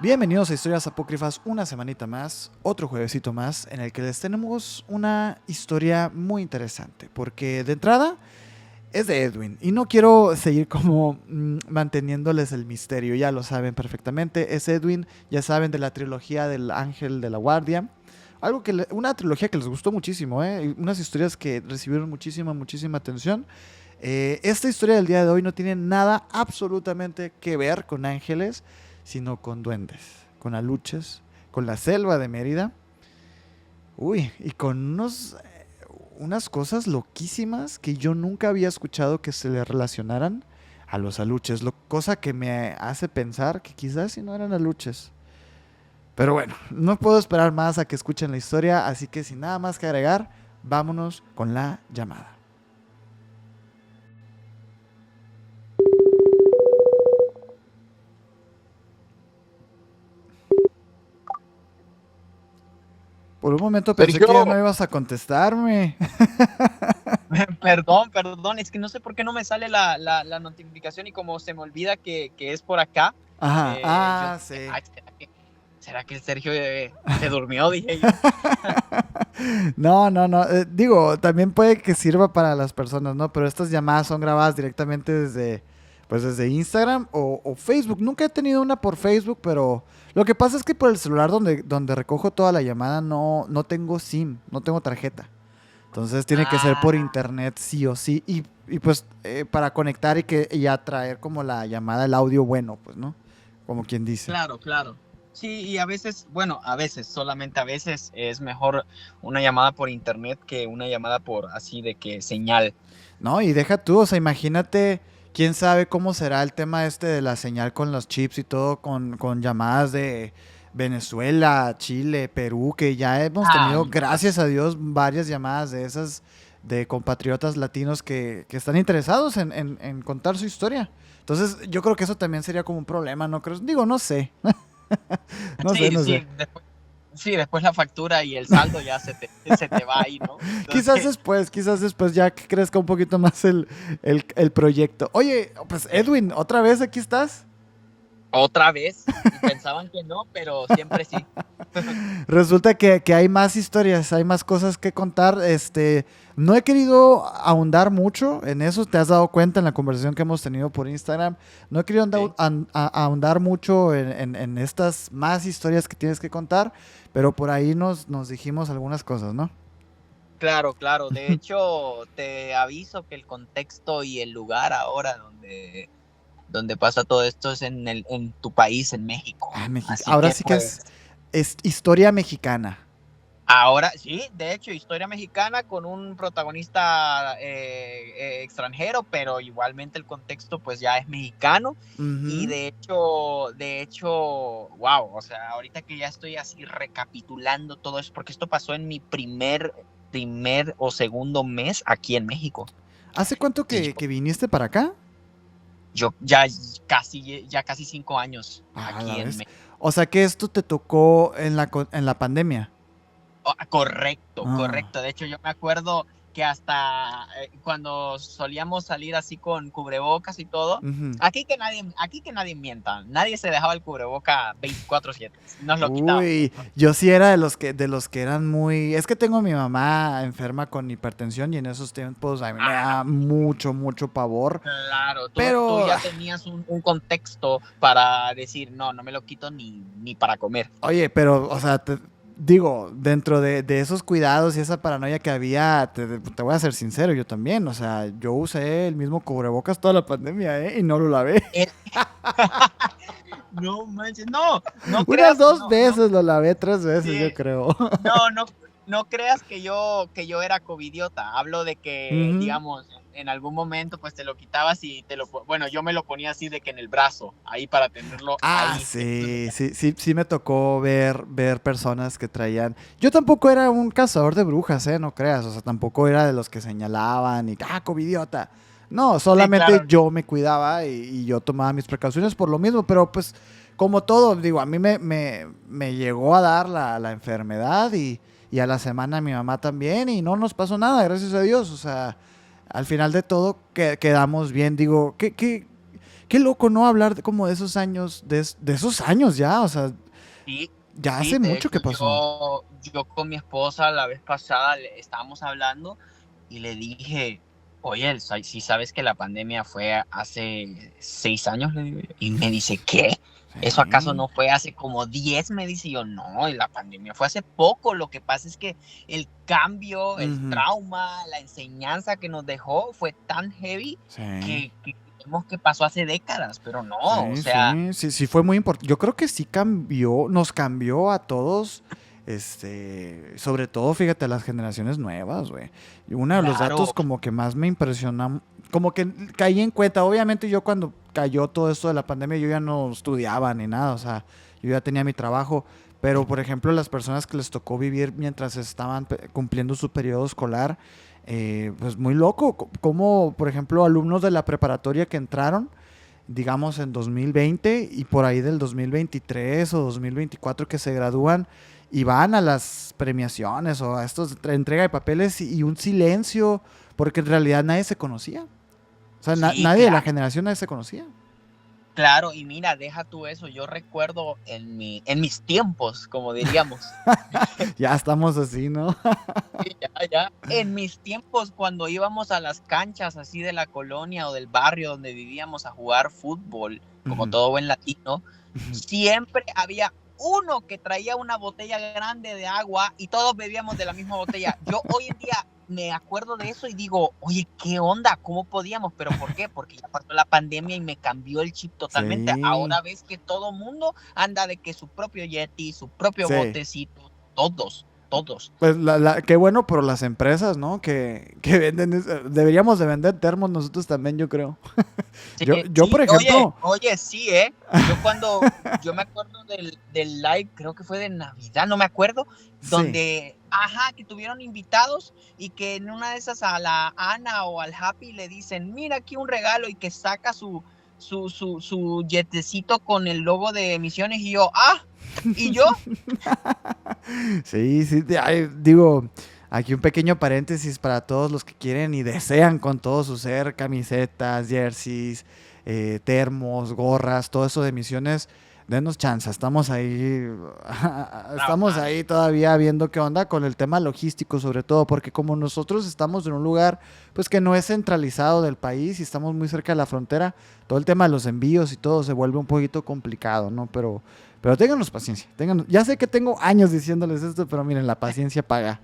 Bienvenidos a Historias Apócrifas, una semanita más, otro juevesito más, en el que les tenemos una historia muy interesante, porque de entrada es de Edwin, y no quiero seguir como manteniéndoles el misterio, ya lo saben perfectamente, es Edwin, ya saben de la trilogía del Ángel de la Guardia, una trilogía que les gustó muchísimo, unas historias que recibieron muchísima atención. Esta historia del día de hoy no tiene nada absolutamente que ver con ángeles, sino con duendes, con aluches, con la selva de Mérida. Uy, y con unas cosas loquísimas que yo nunca había escuchado que se le relacionaran a los aluches, cosa que me hace pensar que quizás si no eran aluches. Pero bueno, no puedo esperar más a que escuchen la historia, así que sin nada más que agregar, vámonos con la llamada. Por un momento pensé Sergio, que ya no ibas a contestarme. perdón, es que no sé por qué no me sale la notificación y como se me olvida que es por acá, Ajá, yo dije, sí. ay, ¿será que el Sergio se durmió? Dije yo. No. Digo, también puede que sirva para las personas, ¿no? Pero estas llamadas son grabadas directamente desde Instagram o Facebook. Nunca he tenido una por Facebook, pero lo que pasa es que por el celular donde recojo toda la llamada no tengo SIM, no tengo tarjeta. Entonces tiene que ser por Ah, internet sí o sí. Y pues para conectar y atraer como la llamada, el audio bueno, pues, ¿no? Como quien dice. claro. Sí, y a veces, bueno, solamente a veces es mejor una llamada por internet que una llamada por así de que señal. No, y deja tú, o sea, imagínate, quién sabe cómo será el tema este de la señal con los chips y todo, con llamadas de Venezuela, Chile, Perú, que ya hemos Ah, tenido, no, gracias a Dios, varias llamadas de esas de compatriotas latinos que están interesados en contar su historia. Entonces, yo creo que eso también sería como un problema, ¿no creo? Digo, no sé. sí, No sé. sí, después la factura y el saldo ya se te va ahí, ¿no? Entonces, Quizás después ya que crezca un poquito más el proyecto. Oye, pues eh, Edwin, ¿otra vez aquí estás? otra vez, y pensaban que no, pero siempre sí. Resulta que hay más historias, hay más cosas que contar. No he querido ahondar mucho en eso, te has dado cuenta en la conversación que hemos tenido por Instagram. No he querido Sí, ahondar mucho en estas más historias que tienes que contar, pero por ahí nos dijimos algunas cosas, ¿no? claro. De hecho, te aviso que el contexto y el lugar ahora donde pasa todo esto es en tu país, en México. Ah, México. Así Ahora que sí que pues es historia mexicana. ahora sí, de hecho, historia mexicana con un protagonista extranjero, pero igualmente el contexto pues ya es mexicano. Y Ujú. wow, o sea, ahorita que ya estoy así recapitulando todo eso, porque esto pasó en mi primer o segundo mes aquí en México. ¿Hace cuánto Y que viniste para acá? yo ya casi 5 años A la aquí en vez. México. O sea que esto te tocó en la pandemia. Oh, correcto, Ah. correcto. De hecho, yo me acuerdo que hasta cuando solíamos salir así con cubrebocas y todo, Ujú. aquí que nadie mienta, nadie se dejaba el cubreboca 24/7, nos lo quitábamos, Uy, ¿no? yo sí era de los que eran muy. Es que tengo a mi mamá enferma con hipertensión y en esos tiempos a mí me Ah, da mucho pavor. claro, tú Pero, ya tenías un contexto para decir, no, no me lo quito ni para comer. oye, o sea, digo, dentro de esos cuidados y esa paranoia que había, te voy a ser sincero, yo también. O sea, yo usé el mismo cubrebocas toda la pandemia, ¿eh? Y no lo lavé. Eh, no manches, no Unas creas, dos no, no, veces lo lavé, 3 veces, yo sí, creo. no creas que yo era covidiota. Hablo de que, Ujú. digamos, en algún momento pues te lo quitabas y bueno, yo me lo ponía así de que en el brazo, ahí para tenerlo Ah, ahí. sí me tocó ver personas que traían. Yo tampoco era un cazador de brujas, no creas. O sea, tampoco era de los que señalaban y, covidiota. No, Sí, solamente claro. yo me cuidaba y yo tomaba mis precauciones por lo mismo. Pero pues, como todo, digo, a mí me llegó a dar la enfermedad y a la semana mi mamá también y no nos pasó nada, gracias a Dios. O sea, al final de todo quedamos bien. Digo, qué loco, ¿no? Hablar como de esos años, de esos años ya, o sea, Sí, ya sí, hace de mucho hecho que pasó. yo con mi esposa la vez pasada estábamos hablando y le dije, oye, si sabes que la pandemia fue hace 6 años, le digo yo. Y me dice, ¿qué? ¿Eso acaso Sí. no fue hace como 10? Me dice, y yo, no, y la pandemia fue hace poco. Lo que pasa es que el cambio, el Ujú. trauma, la enseñanza que nos dejó fue tan heavy Sí. que creemos que pasó hace décadas, pero no, o Sí, sea, sí, sí, sí fue muy importante. Yo creo que sí cambió, nos cambió a todos, sobre todo, fíjate, a las generaciones nuevas, güey. Y uno de los claro. datos como que más me impresiona, como que caí en cuenta, obviamente yo cuando cayó todo esto de la pandemia, yo ya no estudiaba ni nada, o sea, yo ya tenía mi trabajo, pero por ejemplo, las personas que les tocó vivir mientras estaban cumpliendo su periodo escolar, pues muy loco, como por ejemplo, alumnos de la preparatoria que entraron, digamos en 2020 y por ahí del 2023 o 2024 que se gradúan y van a las premiaciones o a estos entrega de papeles y un silencio porque en realidad nadie se conocía. O sea, Sí, nadie de la claro, generación nadie se conocía. claro, y mira, deja tú eso, yo recuerdo en mis tiempos, como diríamos, Ya estamos así, ¿no? sí, ya, ya, en mis tiempos cuando íbamos a las canchas así de la colonia o del barrio donde vivíamos a jugar fútbol, como Ujú, todo buen latino, ujú. siempre había uno que traía una botella grande de agua y todos bebíamos de la misma botella. Yo hoy en día me acuerdo de eso y digo, oye, ¿qué onda? ¿Cómo podíamos? ¿Pero por qué? Porque ya pasó la pandemia y me cambió el chip totalmente. Sí, Ahora ves que todo mundo anda de que su propio Yeti, su propio sí. botecito, todos, todos. Pues qué bueno por las empresas, ¿no? Que venden, deberíamos de vender termos nosotros también, yo creo. Sí, Yo por sí, oye, ejemplo, oye, sí, yo me acuerdo del live, creo que fue de Navidad, no me acuerdo, sí. donde, ajá, que tuvieron invitados y que en una de esas a la Ana o al Happy le dicen, mira aquí un regalo y que saca su yetecito con el logo de emisiones y yo, y yo, Sí, sí, ay, digo, aquí un pequeño paréntesis para todos los que quieren y desean con todo su ser camisetas, jerseys, termos, gorras, todo eso de misiones. Denos chance, estamos trabajando. ahí todavía viendo qué onda con el tema logístico, sobre todo, porque como nosotros estamos en un lugar pues que no es centralizado del país y estamos muy cerca de la frontera, todo el tema de los envíos y todo se vuelve un poquito complicado, ¿no? Pero ténganos paciencia. Ya sé que tengo años diciéndoles esto, pero miren, la paciencia paga.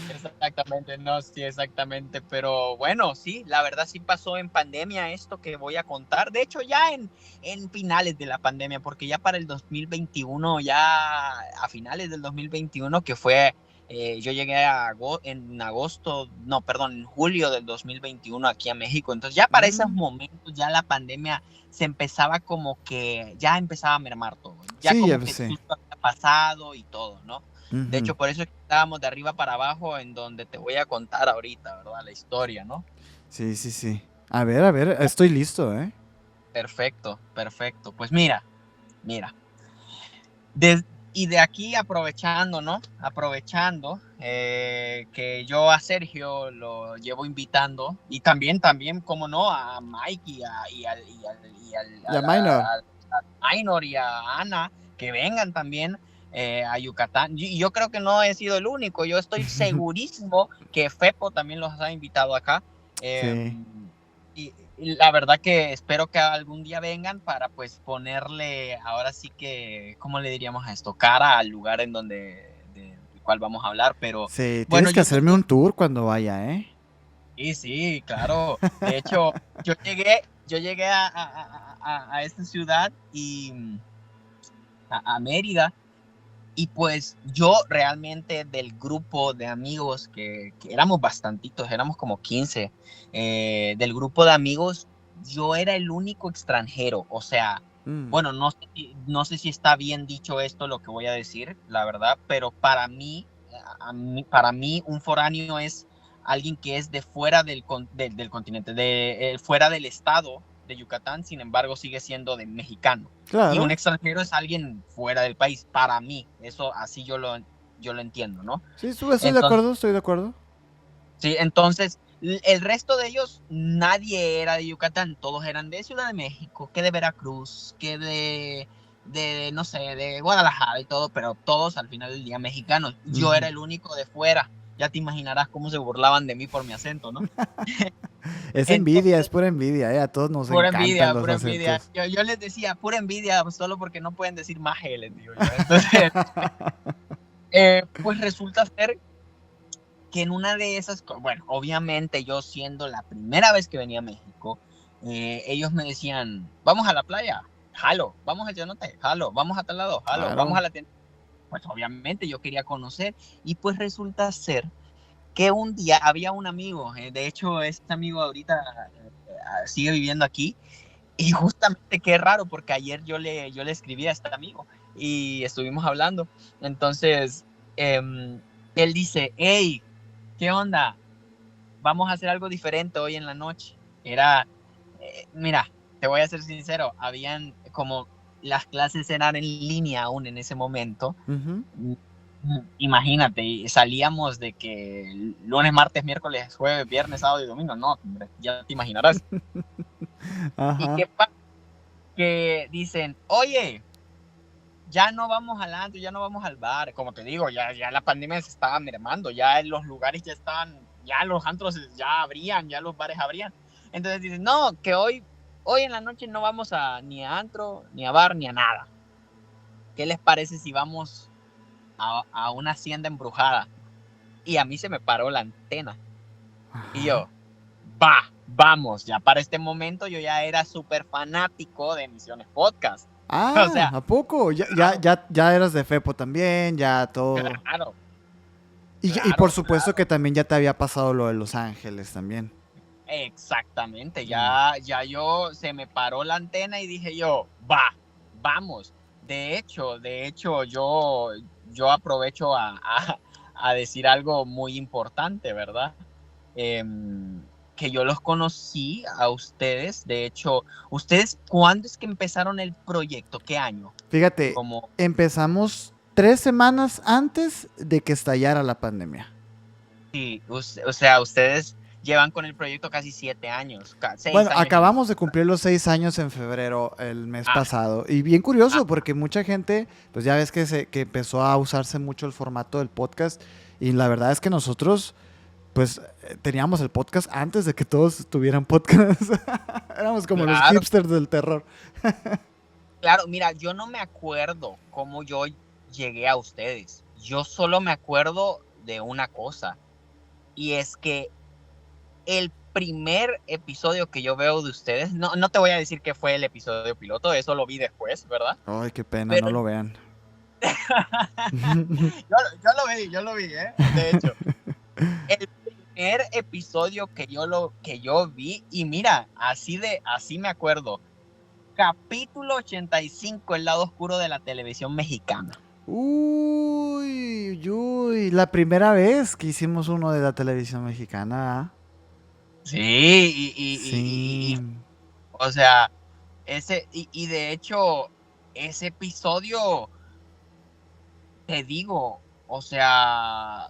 Exactamente, no, sí, exactamente, pero bueno, sí, la verdad sí pasó en pandemia esto que voy a contar, de hecho ya en finales de la pandemia, porque ya para el 2021, ya a finales del 2021, que fue, yo llegué en agosto, no, perdón, en julio del 2021 aquí a México, entonces ya para esos Mm, momentos ya la pandemia se empezaba como que, ya empezaba a mermar todo, ya sí, como pues que el sí. susto había pasado y todo, ¿no? De Ujú. hecho, por eso es que estábamos de arriba para abajo, en donde te voy a contar ahorita, ¿verdad? La historia, ¿no? Sí, sí, sí. A ver, estoy listo, ¿eh? Perfecto, perfecto. Pues mira. de- y de aquí aprovechando, ¿no? Aprovechando que yo a Sergio lo llevo invitando y también, como no, a Mike Ya, Minor. a Minor y a Ana, que vengan también a Yucatán. Y yo creo que no he sido el único, yo estoy segurísimo que Fepo también los ha invitado acá. Eh, Sí. y la verdad que espero que algún día vengan para pues ponerle, ahora sí que, ¿cómo le diríamos a esto? Cara al lugar en del cual vamos a hablar, pero Sí, bueno, tienes que yo hacerme un llegué, tour cuando vaya, ¿eh? sí, sí, claro, de hecho, yo llegué a esta ciudad y a Mérida. Y pues yo realmente del grupo de amigos que éramos bastantitos, éramos como 15, del grupo de amigos, yo era el único extranjero. O sea, Mm, bueno, no sé si está bien dicho esto lo que voy a decir, la verdad, pero para mí un foráneo es alguien que es de fuera del continente, fuera del estado de Yucatán, sin embargo sigue siendo de mexicano. Y un claro. extranjero es alguien fuera del país, para mí. Eso así yo lo entiendo, ¿no? Sí, estoy de Entonces, acuerdo, estoy de acuerdo. sí, entonces El resto de ellos, nadie era de Yucatán, todos eran de Ciudad de México, que de Veracruz, que no sé, de Guadalajara y todo, pero todos al final del día mexicanos. Yo era el único de fuera. Ya te imaginarás cómo se burlaban de mí por mi acento, ¿no? Es envidia, Entonces, es pura envidia, a todos nos pura encantan envidia, los pura envidia. acentos. Yo les decía, pura envidia, pues, solo porque no pueden decir maje, les digo yo. Entonces, pues resulta ser que en una de esas, bueno, obviamente yo siendo la primera vez que venía a México, ellos me decían, vamos a la playa, jalo, vamos al cenote, jalo, vamos a tal lado, jalo, vamos Claro. a la tienda. Pues obviamente yo quería conocer y pues resulta ser que un día había un amigo, de hecho este amigo ahorita sigue viviendo aquí y justamente qué raro porque ayer yo le escribí a este amigo y estuvimos hablando, entonces él dice, hey, ¿qué onda? Vamos a hacer algo diferente hoy en la noche. Era, mira, te voy a ser sincero, habían como las clases eran en línea aún en ese momento. Ujú. Imagínate, salíamos de que lunes, martes, miércoles, jueves, viernes, sábado y domingo. No, hombre, ya te imaginarás. ¿Y Ajá. qué pasa? Que dicen, oye, ya no vamos al antro, ya no vamos al bar. Como te digo, ya la pandemia se estaba mermando, ya los lugares ya estaban, ya los antros ya abrían, ya los bares abrían. Entonces dicen, no, que hoy en la noche no vamos ni a antro, ni a bar, ni a nada. ¿Qué les parece si vamos a una hacienda embrujada? Y a mí se me paró la antena. Y Ajá. yo, vamos, ya para este momento yo ya era súper fanático de Emisiones Podcast. O Ah, sea, ¿a poco? Ya, ya, claro, ya eras de Fepo también, ya todo. claro, Y por claro, supuesto que también ya te había pasado lo de Los Ángeles también. exactamente. Mm. Ya yo se me paró la antena y dije yo, vamos. De hecho, yo aprovecho a decir algo muy importante, ¿verdad? Que yo los conocí a ustedes. De hecho, ¿ustedes cuándo es que empezaron el proyecto? ¿Qué año? Fíjate, Como, empezamos 3 semanas antes de que estallara la pandemia. sí, o sea, ustedes llevan con el proyecto casi 7 años, Bueno, 6 años y medio. acabamos de cumplir los 6 años en febrero, el mes Ah, pasado. Y bien curioso, ah, porque mucha gente, pues ya ves que empezó a usarse mucho el formato del podcast. Y la verdad es que nosotros, pues, teníamos el podcast antes de que todos tuvieran podcast. Éramos como los claro, hipsters del terror. claro, mira, yo no me acuerdo cómo yo llegué a ustedes. Yo solo me acuerdo de una cosa, y es que el primer episodio que yo veo de ustedes, no te voy a decir que fue el episodio piloto, eso lo vi después, ¿verdad? Ay, qué pena, Pero no lo vean. yo lo vi, de hecho. El primer episodio que yo vi, y mira, así me acuerdo. Capítulo 85, el lado oscuro de la televisión mexicana. Uy, uy, la primera vez que hicimos uno de la televisión mexicana. ¿Ah? Sí, Sí. o sea, y de hecho, ese episodio, te digo, o sea,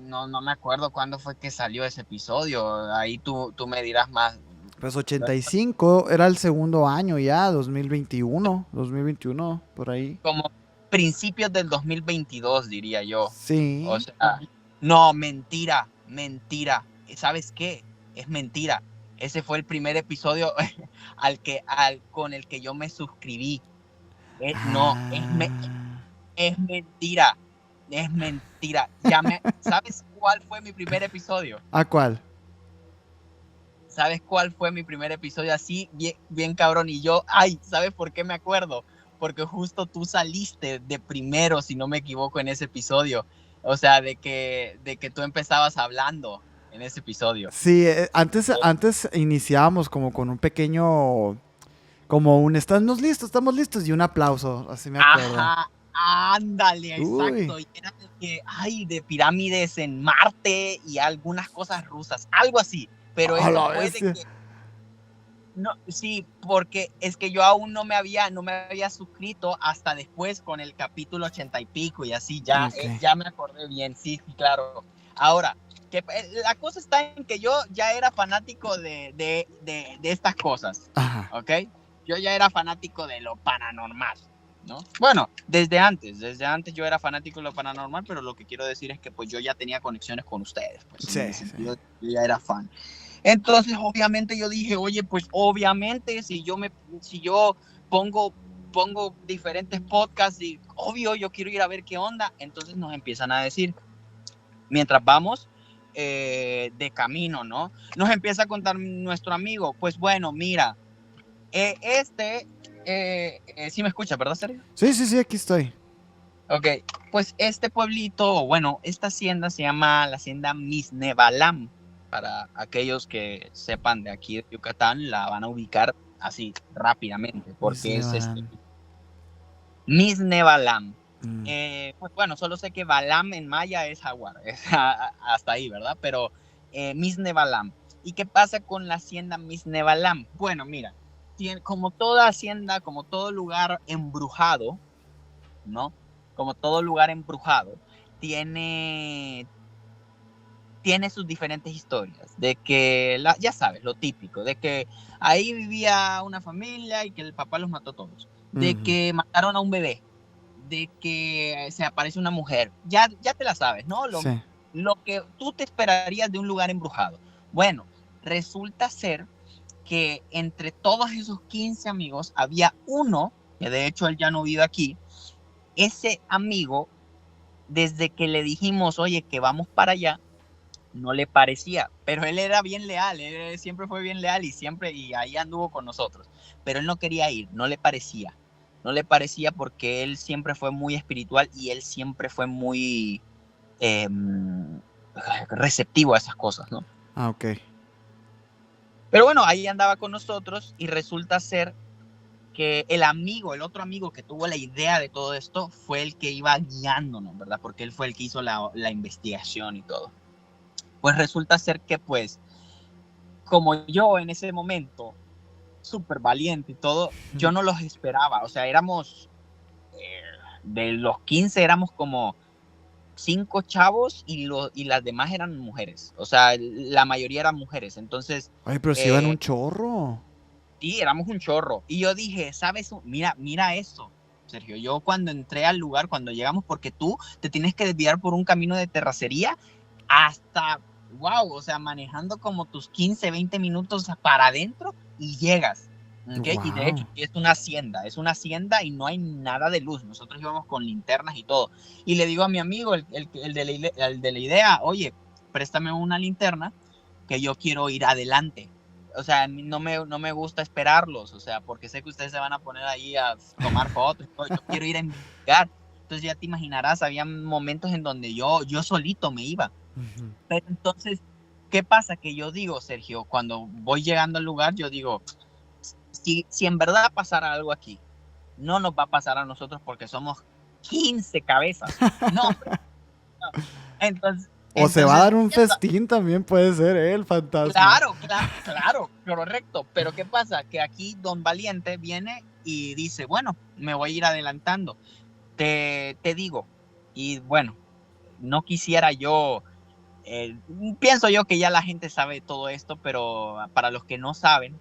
no me acuerdo cuándo fue que salió ese episodio, ahí tú me dirás más. Pues 85 era el segundo año ya, 2021, por ahí. Como principios del 2022, diría yo. O Sí. sea, no, mentira, mentira. ¿Sabes qué? Es mentira. Ese fue el primer episodio con el que yo me suscribí. No, Ah. es mentira. Es mentira. ¿Sabes cuál fue mi primer episodio? ¿A cuál? ¿Sabes cuál fue mi primer episodio? Así, bien, bien cabrón. Y yo, ay, ¿sabes por qué me acuerdo? Porque justo tú saliste de primero, si no me equivoco, en ese episodio. O sea, de que tú empezabas hablando en ese episodio. Sí, antes iniciábamos como con un pequeño, como un estamos listos y un aplauso, así me acuerdo. Ajá, ándale, Uy, exacto. Y era de que, ay, de pirámides en Marte y algunas cosas rusas, algo así. Pero a eso la fue de bestia. que no, sí, porque es que yo aún no me había suscrito hasta después con el capítulo 80 y pico y así, Ok. ya me acordé bien, sí, sí, claro. Ahora, La cosa está en que yo ya era fanático de estas cosas, Ajá. ¿ok? Yo ya era fanático de lo paranormal, ¿no? Bueno, desde antes yo era fanático de lo paranormal, pero lo que quiero decir es que pues yo ya tenía conexiones con ustedes, pues en Sí, el sí. sentido, yo ya era fan. Entonces, obviamente yo dije, oye, pues obviamente si yo pongo diferentes podcasts y obvio yo quiero ir a ver qué onda, entonces nos empiezan a decir, mientras vamos de camino, ¿no? Nos empieza a contar nuestro amigo, pues bueno, mira, sí me escucha, ¿verdad, Sergio? Sí, sí, sí, aquí estoy. Ok, pues este pueblito, bueno, esta hacienda se llama la hacienda Misnebalam. Para aquellos que sepan de aquí de Yucatán, la van a ubicar así rápidamente, porque es Misnebalan. Misnebalam. Mm. Pues bueno, solo sé que Balam en maya es jaguar, hasta ahí, ¿verdad? Pero Misnebalam. ¿Y qué pasa con la hacienda Misnebalam? Bueno, mira, como toda hacienda, como todo lugar embrujado, ¿no? Como todo lugar embrujado, tiene, tiene sus diferentes historias. De que, ya sabes, lo típico, de que ahí vivía una familia y que el papá los mató todos. De Ujú. que mataron a un bebé. De que se aparece una mujer. Ya te la sabes, ¿no? Sí. Lo que tú te esperarías de un lugar embrujado. Bueno, resulta ser que entre todos esos 15 amigos había uno, que de hecho él ya no vive aquí. Ese amigo, desde que le dijimos, oye, que vamos para allá, no le parecía, pero él era bien leal, él siempre fue bien leal y ahí anduvo con nosotros, pero él no quería ir, no le parecía porque él siempre fue muy espiritual y él siempre fue muy eh, receptivo a esas cosas, ¿no? Ah, ok. Pero bueno, ahí andaba con nosotros y resulta ser que el otro amigo que tuvo la idea de todo esto fue el que iba guiándonos, ¿verdad? Porque él fue el que hizo la investigación y todo. Pues resulta ser que pues como yo en ese momento, súper valiente y todo, yo no los esperaba. O sea, de los 15 éramos como 5 chavos y las demás eran mujeres. O sea, la mayoría eran mujeres. Entonces, Ay, pero si iban eh, un chorro. sí, éramos un chorro. Y yo dije, ¿sabes? Mira eso, Sergio. Yo cuando entré al lugar, cuando llegamos, porque tú te tienes que desviar por un camino de terracería hasta, wow, o sea, manejando como tus 15, 20 minutos para adentro y llegas. ¿Okay? Y de hecho, Wow. es una hacienda y no hay nada de luz. Nosotros íbamos con linternas y todo. Y le digo a mi amigo, el de la idea, oye, préstame una linterna que yo quiero ir adelante. O sea, no me gusta esperarlos, o sea, porque sé que ustedes se van a poner ahí a tomar fotos. Yo quiero ir a investigar. Entonces ya te imaginarás, había momentos en donde yo solito me iba. Ujú. Pero entonces, ¿qué pasa? Que yo digo, Sergio, cuando voy llegando al lugar, yo digo, si en verdad pasara algo aquí, no nos va a pasar a nosotros porque somos 15 cabezas. No, hombre, no. Entonces, O se va a entonces dar un festín también, puede ser, ¿eh? El fantasma. claro, correcto. Pero ¿qué pasa? Que aquí Don Valiente viene y dice, bueno, me voy a ir adelantando. Te digo, y bueno, no quisiera yo, eh, pienso yo que ya la gente sabe todo esto, pero para los que no saben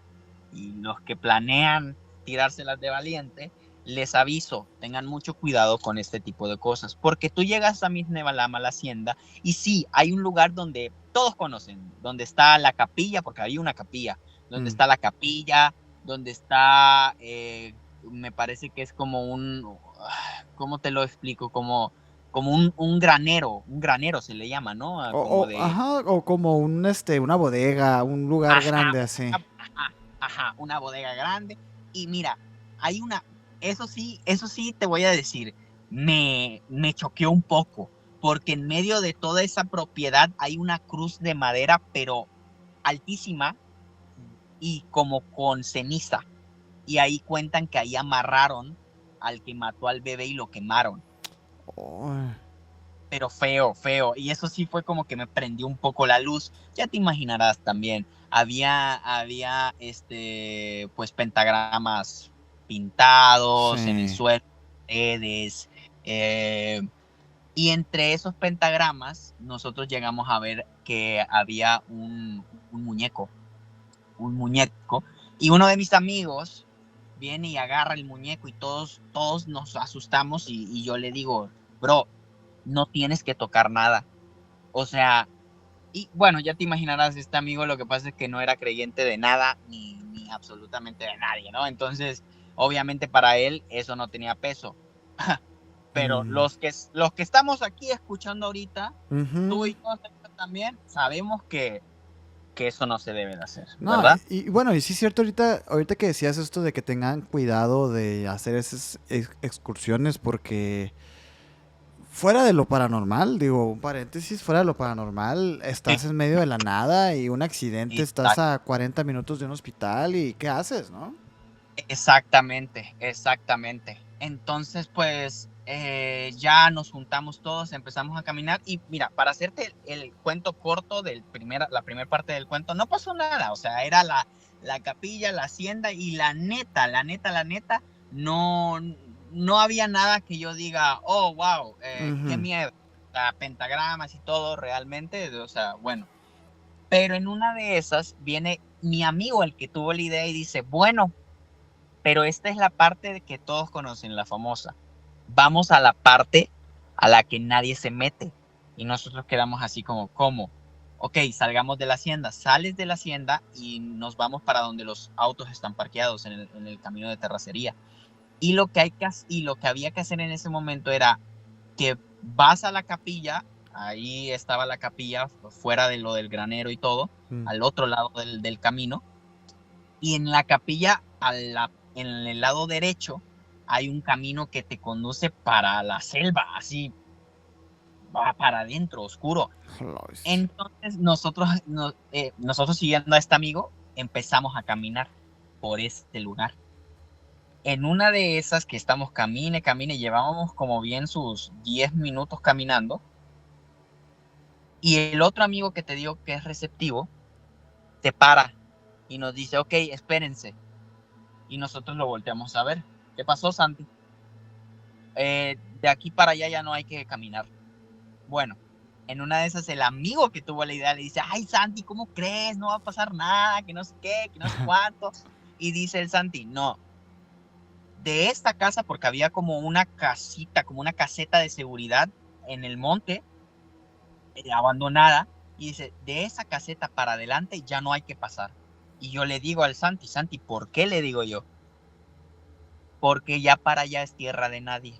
y los que planean tirárselas de valiente, les aviso, tengan mucho cuidado con este tipo de cosas, porque tú llegas a Misnebalama, la hacienda, y sí, hay un lugar donde todos conocen, donde está la capilla, porque hay una capilla, donde Mm. está la capilla, donde está, me parece que es como ¿cómo te lo explico? Como un granero se le llama, ¿no? Como de, Ajá, o como una bodega, un lugar ajá, grande así. una bodega grande. Y mira, hay eso sí te voy a decir, me choqueó un poco, porque en medio de toda esa propiedad hay una cruz de madera, pero altísima y como con ceniza. Y ahí cuentan que ahí amarraron al que mató al bebé y lo quemaron. Oh. Pero feo, feo. Y eso sí fue como que me prendió un poco la luz. Ya te imaginarás también. Había pues pentagramas pintados en el Sí. suelo, paredes. eh, Y entre esos pentagramas, nosotros llegamos a ver que había un muñeco, un muñeco. Y uno de mis amigos viene y agarra el muñeco y todos nos asustamos y yo le digo, bro, no tienes que tocar nada. O sea, y bueno, ya te imaginarás, este amigo lo que pasa es que no era creyente de nada ni absolutamente de nadie, ¿no? Entonces, obviamente para él eso no tenía peso. Pero Mm, los que estamos aquí escuchando ahorita, tú ujú. y yo también, sabemos que eso no se debe de hacer, No, ¿verdad? y bueno, y sí es cierto ahorita que decías esto de que tengan cuidado de hacer esas excursiones porque fuera de lo paranormal, digo, un paréntesis, fuera de lo paranormal, Sí, estás en medio de la nada y un accidente, estás exact- a 40 minutos de un hospital y ¿qué haces, no? exactamente, exactamente. Entonces, pues ya nos juntamos todos, empezamos a caminar y mira, para hacerte el cuento corto la primera parte del cuento, no pasó nada, o sea, era la capilla, la hacienda y la neta, no, no había nada que yo diga, oh, wow, qué Ujú. miedo, o sea, pentagramas y todo realmente, o sea, bueno, pero en una de esas viene mi amigo, el que tuvo la idea y dice, bueno, pero esta es la parte de que todos conocen, la famosa. Vamos a la parte a la que nadie se mete. Y nosotros quedamos así como, ¿cómo? Ok, salgamos de la hacienda. Sales de la hacienda y nos vamos para donde los autos están parqueados en el camino de terracería. Y lo que había que hacer en ese momento era que vas a la capilla, ahí estaba la capilla fuera de lo del granero y todo, Mm. al otro lado del camino, y en la capilla, en el lado derecho, hay un camino que te conduce para la selva, así va para adentro, oscuro. Lois. Entonces nosotros siguiendo a este amigo, empezamos a caminar por este lugar. En una de esas que estamos camine, llevábamos como bien sus 10 minutos caminando, y el otro amigo que te digo que es receptivo, se para y nos dice, ok, espérense. Y nosotros lo volteamos a ver. ¿Qué pasó, Santi? De aquí para allá ya no hay que caminar. Bueno, en una de esas el amigo que tuvo la idea le dice, ay Santi, ¿cómo crees? No va a pasar nada, que no sé qué, que no sé cuánto. Y dice el Santi, no, de esta casa, porque había como una casita, como una caseta de seguridad en el monte, abandonada, y dice, de esa caseta para adelante ya no hay que pasar. Y yo le digo al Santi, Santi, ¿por qué le digo yo? Porque ya para allá es tierra de nadie.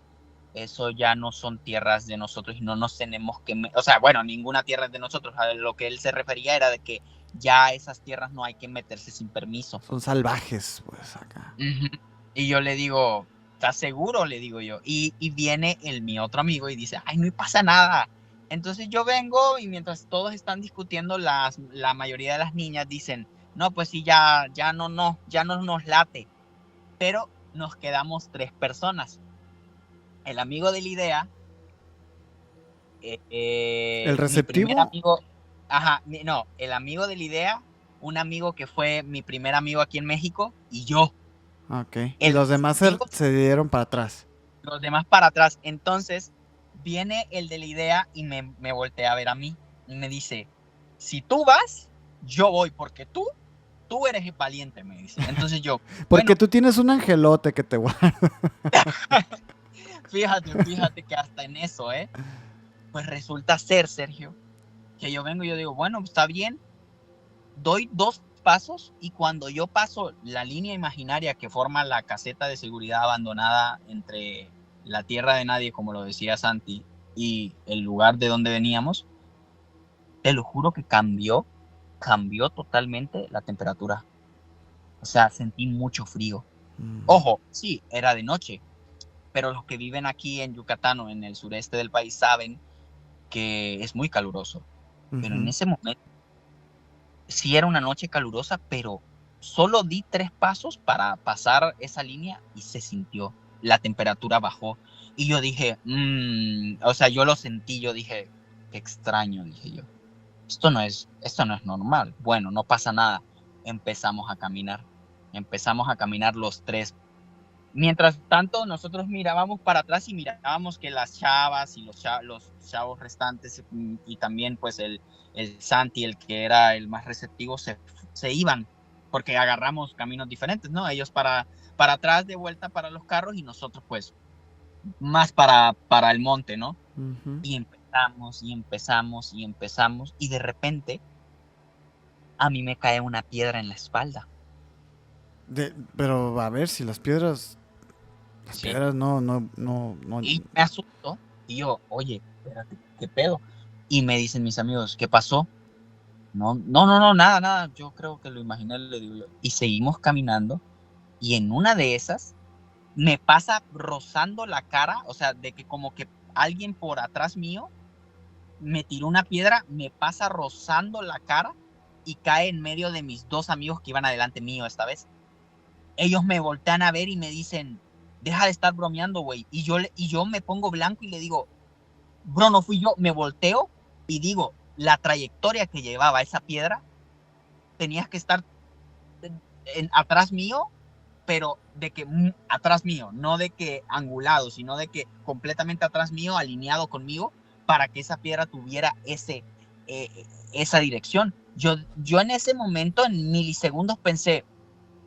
Eso ya no son tierras de nosotros y no nos tenemos que, o sea, bueno, ninguna tierra es de nosotros. A lo que él se refería era de que ya esas tierras no hay que meterse sin permiso. Son salvajes, pues acá. Ujú. Y yo le digo, ¿estás seguro? Le digo yo. Y viene mi otro amigo y dice, ay, no pasa nada. Entonces yo vengo y mientras todos están discutiendo, la mayoría de las niñas dicen, no, pues sí, ya no nos late. Pero nos quedamos tres personas. El amigo de la idea, ¿El mi primer receptivo? amigo, ajá, no, el amigo de la idea, un amigo que fue mi primer amigo aquí en México y yo, Ok. Y el los demás receptivo, se dieron para atrás. los demás para atrás. Entonces viene el de la idea y me voltea a ver a mí y me dice, si tú vas, yo voy, porque tú eres el valiente, me dice. Entonces yo, Porque bueno, tú tienes un angelote que te guarda. fíjate que hasta en eso, pues resulta ser, Sergio, que yo vengo y yo digo, bueno, está bien, doy dos pasos y cuando yo paso la línea imaginaria que forma la caseta de seguridad abandonada entre la tierra de nadie, como lo decía Santi, y el lugar de donde veníamos, te lo juro que cambió totalmente la temperatura. O sea, sentí mucho frío. Mm, Ojo, sí, era de noche, pero los que viven aquí en Yucatán o en el sureste del país saben que es muy caluroso. Pero en ujú. ese momento sí era una noche calurosa, pero solo di 3 pasos para pasar esa línea y se sintió. La temperatura bajó. Y yo dije, o sea, yo lo sentí, yo dije, qué extraño, dije yo. Esto no es normal. Bueno, no pasa nada. Empezamos a caminar. Empezamos a caminar los tres. Mientras tanto, nosotros mirábamos para atrás y mirábamos que las chavas y los chavos restantes y también pues el Santi, el que era el más receptivo, se iban porque agarramos caminos diferentes, ¿no? Ellos para atrás de vuelta para los carros y nosotros pues más para el monte, ¿no? Ujú. Y empezamos y empezamos y empezamos y de repente a mí me cae una piedra en la espalda. Pero a ver si las piedras. Las Sí. piedras no. Y me asustó. Y yo, oye, espérate, ¿qué pedo? Y me dicen mis amigos, ¿qué pasó? No, nada, nada. Yo creo que lo imaginé, le digo yo. Y seguimos caminando. Y en una de esas me pasa rozando la cara, o sea, de que como que alguien por atrás mío me tiró una piedra, me pasa rozando la cara y cae en medio de mis dos amigos que iban adelante mío esta vez. Ellos me voltean a ver y me dicen, deja de estar bromeando, güey. Y yo me pongo blanco y le digo, bro, no fui yo. Me volteo y digo, la trayectoria que llevaba esa piedra, tenías que estar atrás mío, pero de que atrás mío, no de que angulado, sino de que completamente atrás mío, alineado conmigo, para que esa piedra tuviera esa dirección. Yo en ese momento, en milisegundos, pensé,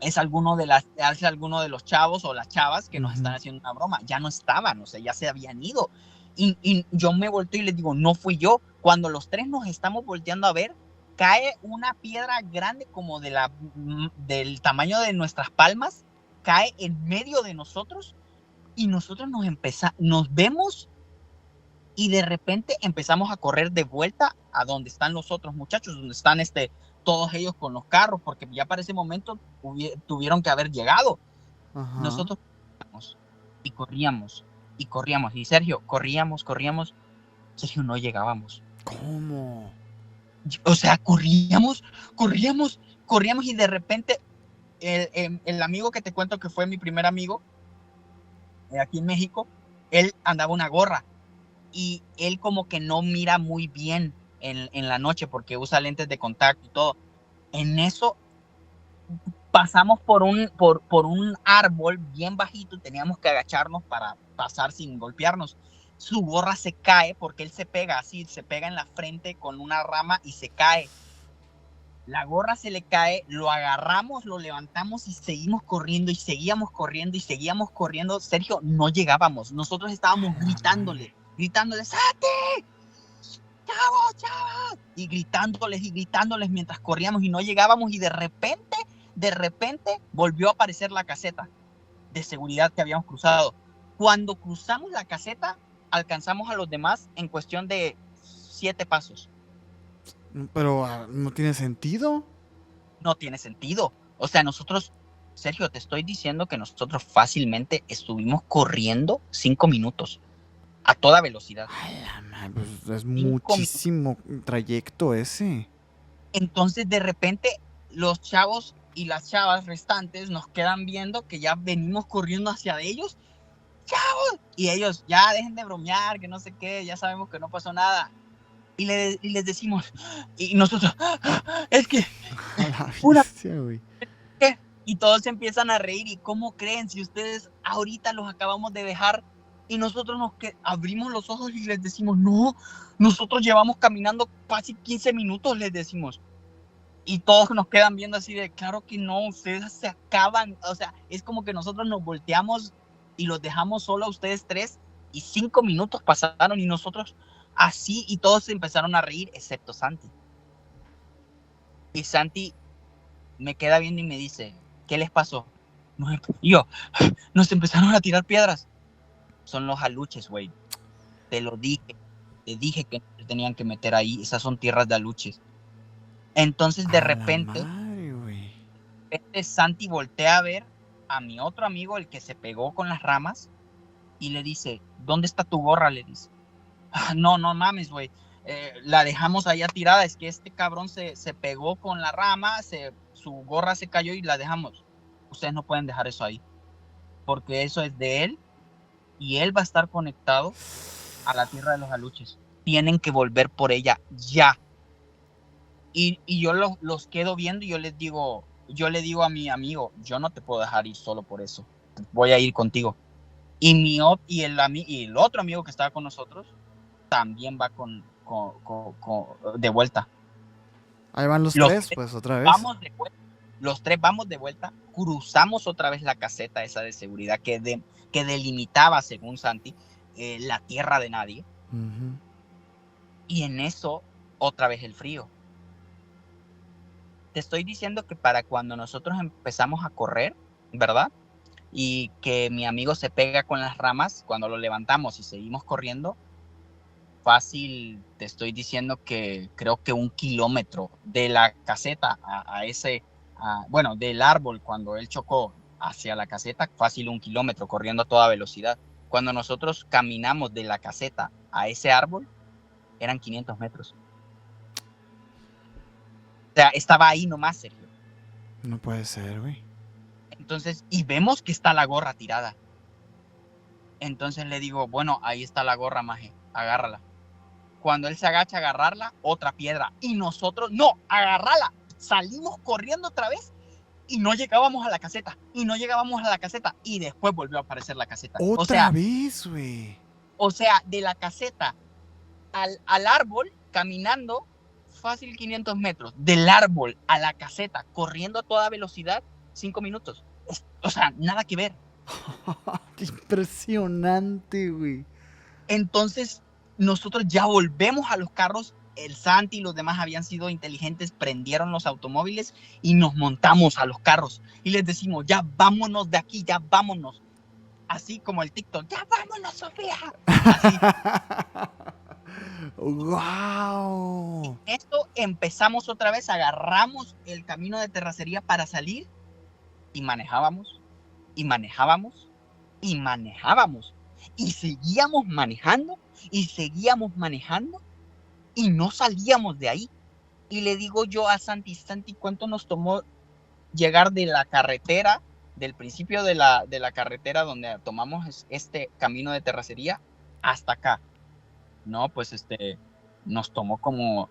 es alguno de los chavos o las chavas que nos están haciendo una broma. Ya no estaban, o sea, ya se habían ido. Y yo me volteo y les digo, no fui yo. Cuando los tres nos estamos volteando a ver, cae una piedra grande como del tamaño de nuestras palmas, cae en medio de nosotros y nosotros nos vemos y de repente empezamos a correr de vuelta a donde están los otros muchachos, donde están todos ellos con los carros, porque ya para ese momento tuvieron que haber llegado. Ajá. Nosotros y corríamos, y Sergio, corríamos, Sergio, no llegábamos. ¿Cómo? O sea, corríamos, y de repente el amigo que te cuento que fue mi primer amigo, aquí en México, él andaba una gorra. Y él como que no mira muy bien en la noche porque usa lentes de contacto y todo. En eso pasamos por un árbol bien bajito, teníamos que agacharnos para pasar sin golpearnos. Su gorra se cae porque él se pega en la frente con una rama y se cae. La gorra se le cae, lo agarramos, lo levantamos y seguimos corriendo y seguíamos corriendo y seguíamos corriendo. Sergio, no llegábamos. Nosotros estábamos gritándole, ¡Sate! ¡Chavos! Y gritándoles mientras corríamos y no llegábamos. Y de repente, volvió a aparecer la caseta de seguridad que habíamos cruzado. Cuando cruzamos la caseta, alcanzamos a los demás en cuestión de 7 pasos. Pero no tiene sentido. No tiene sentido. O sea, nosotros, Sergio, te estoy diciendo que nosotros fácilmente estuvimos corriendo 5 minutos a toda velocidad. Ay, pues es muchísimo trayecto ese. Entonces, de repente, los chavos y las chavas restantes nos quedan viendo que ya venimos corriendo hacia ellos. ¡Chavos! Y ellos, ya dejen de bromear, que no sé qué, ya sabemos que no pasó nada. Y les decimos, y nosotros, es que una güey. Y todos se empiezan a reír. ¿Y cómo creen? Si ustedes ahorita los acabamos de dejar y nosotros abrimos los ojos y les decimos, no, nosotros llevamos caminando casi 15 minutos, les decimos. Y todos nos quedan viendo así de, claro que no, ustedes se acaban. O sea, es como que nosotros nos volteamos y los dejamos solo a ustedes tres y 5 minutos pasaron y nosotros así y todos se empezaron a reír, excepto Santi. Y Santi me queda viendo y me dice, ¿qué les pasó? Y yo, nos empezaron a tirar piedras. Son los aluches, güey. Te dije que no tenían que meter ahí. Esas son tierras de aluches. Entonces, de repente, Santi voltea a ver a mi otro amigo, el que se pegó con las ramas, y le dice, ¿dónde está tu gorra? Le dice. No mames, güey. La dejamos allá tirada. Es que este cabrón se pegó con la rama, su gorra se cayó y la dejamos. Ustedes no pueden dejar eso ahí, porque eso es de él y él va a estar conectado a la tierra de los aluches. Tienen que volver por ella ya. Y yo los quedo viendo y yo le digo a mi amigo, yo no te puedo dejar ir solo por eso. voy a ir contigo. Y el otro amigo que estaba con nosotros también va de vuelta. Ahí van los Los tres, tres pues otra vez. vamos de vuelta, los tres vamos de vuelta, cruzamos otra vez la caseta esa de seguridad que delimitaba, según Santi, la tierra de nadie. Ujú. Y en eso, otra vez el frío. Te estoy diciendo que para cuando nosotros empezamos a correr, ¿verdad? Y que mi amigo se pega con las ramas, cuando lo levantamos y seguimos corriendo, fácil, te estoy diciendo que creo que 1 kilómetro de la caseta bueno, del árbol cuando él chocó hacia la caseta, fácil 1 kilómetro corriendo a toda velocidad. Cuando nosotros caminamos de la caseta a ese árbol, eran 500 metros. O sea, estaba ahí nomás, Sergio. No puede ser, güey. Entonces, y vemos que está la gorra tirada. Entonces le digo, bueno, ahí está la gorra, maje, agárrala. Cuando él se agacha a agarrarla, otra piedra. Y nosotros, no, agarrala. Salimos corriendo otra vez y no llegábamos a la caseta. Y no llegábamos a la caseta. Y después volvió a aparecer la caseta. Otra vez, güey. O sea, de la caseta al árbol, caminando, fácil 500 metros. Del árbol a la caseta, corriendo a toda velocidad, 5 minutos. O sea, nada que ver. Qué impresionante, güey. Entonces, nosotros ya volvemos a los carros. El Santi y los demás habían sido inteligentes, prendieron los automóviles y nos montamos a los carros. Y les decimos, ya vámonos de aquí, ya vámonos. Así como el TikTok, ya vámonos, Sofía. Así. ¡Wow! Y esto empezamos otra vez, agarramos el camino de terracería para salir y manejábamos, y manejábamos, y manejábamos. Y seguíamos manejando, y seguíamos manejando, y no salíamos de ahí. Y le digo yo a Santi, ¿cuánto nos tomó llegar de la carretera, del principio de la carretera donde tomamos este camino de terracería hasta acá? No, pues nos tomó como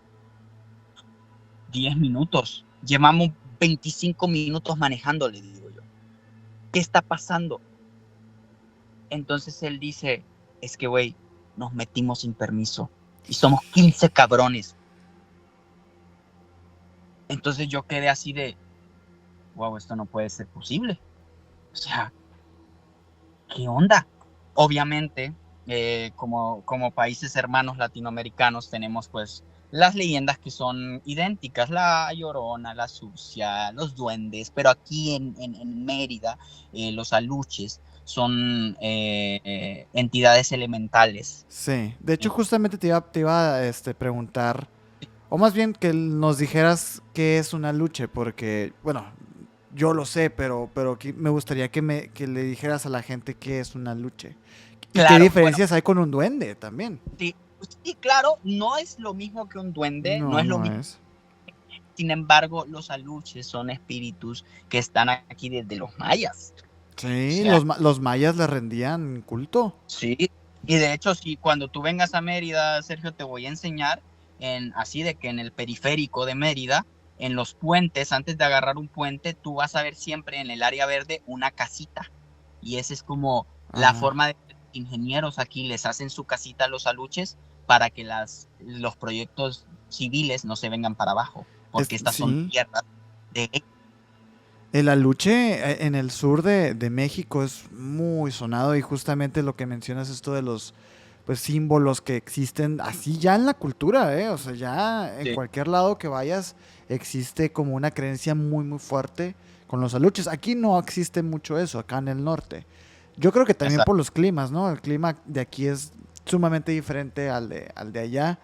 10 minutos. Llevamos 25 minutos manejando, le digo yo. ¿Qué está pasando? Entonces él dice, es que, güey, nos metimos sin permiso y somos 15 cabrones. Entonces yo quedé así de, wow, esto no puede ser posible. O sea, ¿qué onda? Obviamente, como países hermanos latinoamericanos tenemos pues las leyendas que son idénticas, la Llorona, la Sucia, los duendes, pero aquí en Mérida, los aluches son entidades elementales. Sí, de hecho justamente te iba a preguntar, o más bien que nos dijeras qué es una luche, porque, bueno, yo lo sé, pero me gustaría que le dijeras a la gente qué es una luche. ¿Y qué Claro, diferencias hay con un duende también? sí, sí, claro, no es lo mismo que un duende, no No, es lo no mismo. es. Sin embargo, los aluches son espíritus que están aquí desde los mayas. O Sí, sea, los mayas le rendían culto. sí, y de hecho, si cuando tú vengas a Mérida, Sergio, te voy a enseñar así de que en el periférico de Mérida, en los puentes, antes de agarrar un puente, tú vas a ver siempre en el área verde una casita. Y esa es como la Ajá. forma de que los ingenieros aquí les hacen su casita a los aluches para que los proyectos civiles no se vengan para abajo, porque estas son Sí. tierras de... El aluche en el sur de México es muy sonado y justamente lo que mencionas esto de los pues símbolos que existen así ya en la cultura, ¿eh? O sea, ya en Sí, cualquier lado que vayas existe como una creencia muy muy fuerte con los aluches. Aquí no existe mucho eso, acá en el norte. Yo creo que también exacto. por los climas, ¿no? El clima de aquí es sumamente diferente al de allá.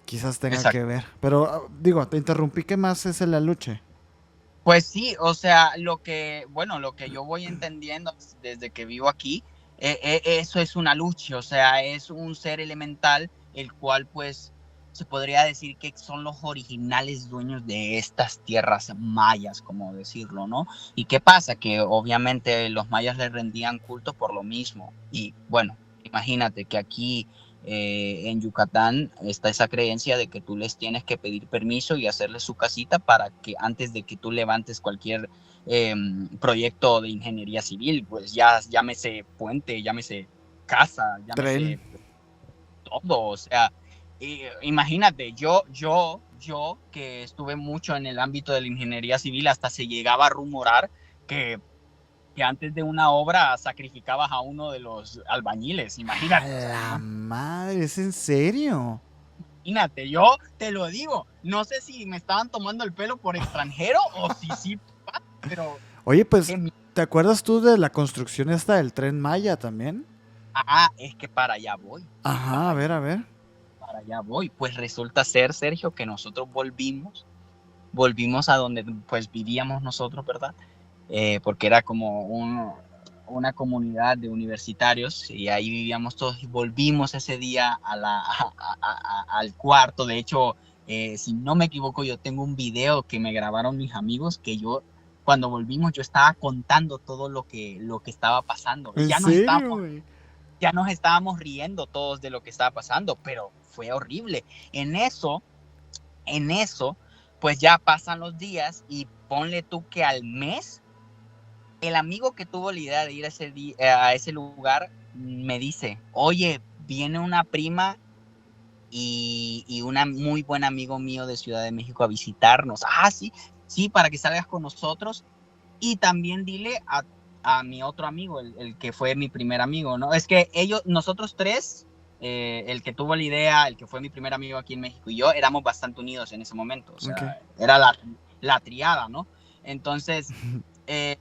Quizás tenga que Exacto. ver. Pero digo, te interrumpí, ¿qué más es el aluche? Pues sí, o sea, lo que yo voy entendiendo desde que vivo aquí, eso es una lucha, o sea, es un ser elemental, el cual pues se podría decir que son los originales dueños de estas tierras mayas, como decirlo, ¿no? ¿Y qué pasa? Que obviamente los mayas les rendían culto por lo mismo. Y bueno, imagínate que aquí en Yucatán está esa creencia de que tú les tienes que pedir permiso y hacerles su casita para que antes de que tú levantes cualquier proyecto de ingeniería civil, pues ya llámese puente, llámese casa, llámese Tren. todo, o sea, imagínate, yo que estuve mucho en el ámbito de la ingeniería civil, hasta se llegaba a rumorar que antes de una obra sacrificabas a uno de los albañiles, A imagínate, o sea, la no, madre, ¿es en serio? imagínate, yo te lo digo, no sé si me estaban tomando el pelo por extranjero o si sí, pero Oye, pues, qué ¿te acuerdas tú de la construcción esta del Tren Maya también? es que para allá voy, Ajá, para a allá, ver, a ver. para allá voy. Pues resulta ser, Sergio, que nosotros volvimos a donde pues vivíamos nosotros, ¿verdad? Porque era como una comunidad de universitarios y ahí vivíamos todos y volvimos ese día al cuarto. De hecho, si no me equivoco, yo tengo un video que me grabaron mis amigos que yo, cuando volvimos, yo estaba contando todo lo que estaba pasando. ¿En serio, güey? Ya nos estábamos riendo todos de lo que estaba pasando, pero fue horrible. En eso, en eso, pues ya pasan los días y ponle tú que al mes el amigo que tuvo la idea de ir a ese lugar me dice, oye, viene una prima y un muy buen amigo mío de Ciudad de México a visitarnos. Ah, sí, sí, para que salgas con nosotros. Y también dile a mi otro amigo, el que fue mi primer amigo, ¿no? Es que nosotros tres, el que tuvo la idea, el que fue mi primer amigo aquí en México y yo, éramos bastante unidos en ese momento. O Ok. sea, era la triada, ¿no? Entonces, eh,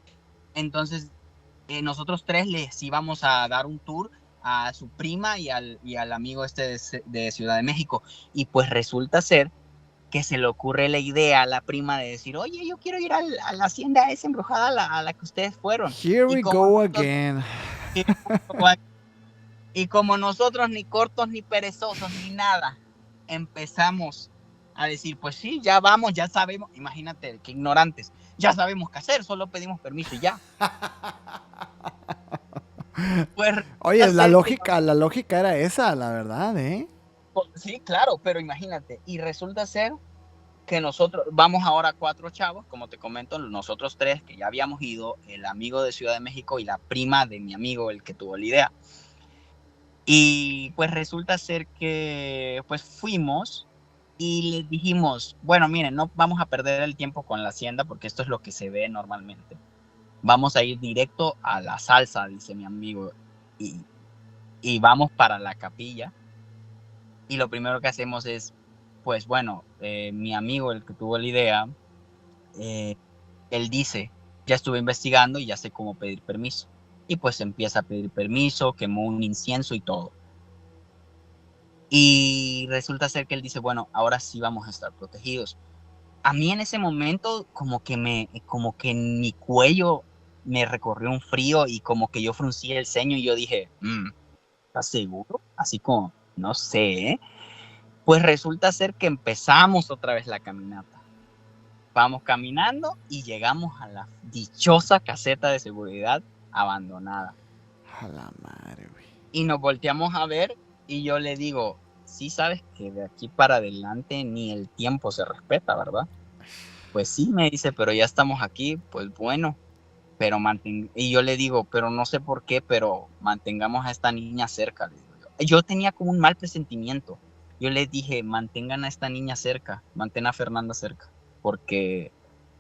entonces, nosotros tres les íbamos a dar un tour a su prima y al amigo este de Ciudad de México. Y pues resulta ser que se le ocurre la idea a la prima de decir, oye, yo quiero ir a la hacienda esa embrujada a la que ustedes fueron. Here Y we como go nosotros, again. y como nosotros ni cortos ni perezosos ni nada, empezamos a decir, pues sí, ya vamos, ya sabemos, imagínate qué ignorantes, ya sabemos qué hacer, solo pedimos permiso y ya. Pues Oye, resulta ser que la lógica era esa, la verdad, ¿eh? sí, claro, pero imagínate, y resulta ser que nosotros vamos ahora 4 chavos, como te comento, nosotros tres que ya habíamos ido, el amigo de Ciudad de México y la prima de mi amigo, el que tuvo la idea. Y pues resulta ser que pues fuimos y les dijimos, bueno, miren, no vamos a perder el tiempo con la hacienda porque esto es lo que se ve normalmente. Vamos a ir directo a la salsa, dice mi amigo, y, y vamos para la capilla. Y lo primero que hacemos es, pues bueno, mi amigo, el que tuvo la idea, eh, él dice, ya estuve investigando y ya sé cómo pedir permiso. Y pues empieza a pedir permiso, quemó un incienso y todo. Y resulta ser que él dice, bueno, ahora sí vamos a estar protegidos. A mí en ese momento como que en mi cuello me recorrió un frío y como que yo fruncí el ceño y yo dije, ¿estás seguro? Así como, no sé, ¿eh? Pues resulta ser que empezamos otra vez la caminata. Vamos caminando y llegamos a la dichosa caseta de seguridad abandonada. A la madre, güey. Y nos volteamos a ver y yo le digo, sí sabes que de aquí para adelante ni el tiempo se respeta, ¿verdad? Pues sí, me dice, pero ya estamos aquí, pues bueno, pero y yo le digo, pero no sé por qué, pero mantengamos a esta niña cerca, le digo yo. Yo tenía como un mal presentimiento. Yo le dije, mantengan a esta niña cerca, mantén a Fernanda cerca, porque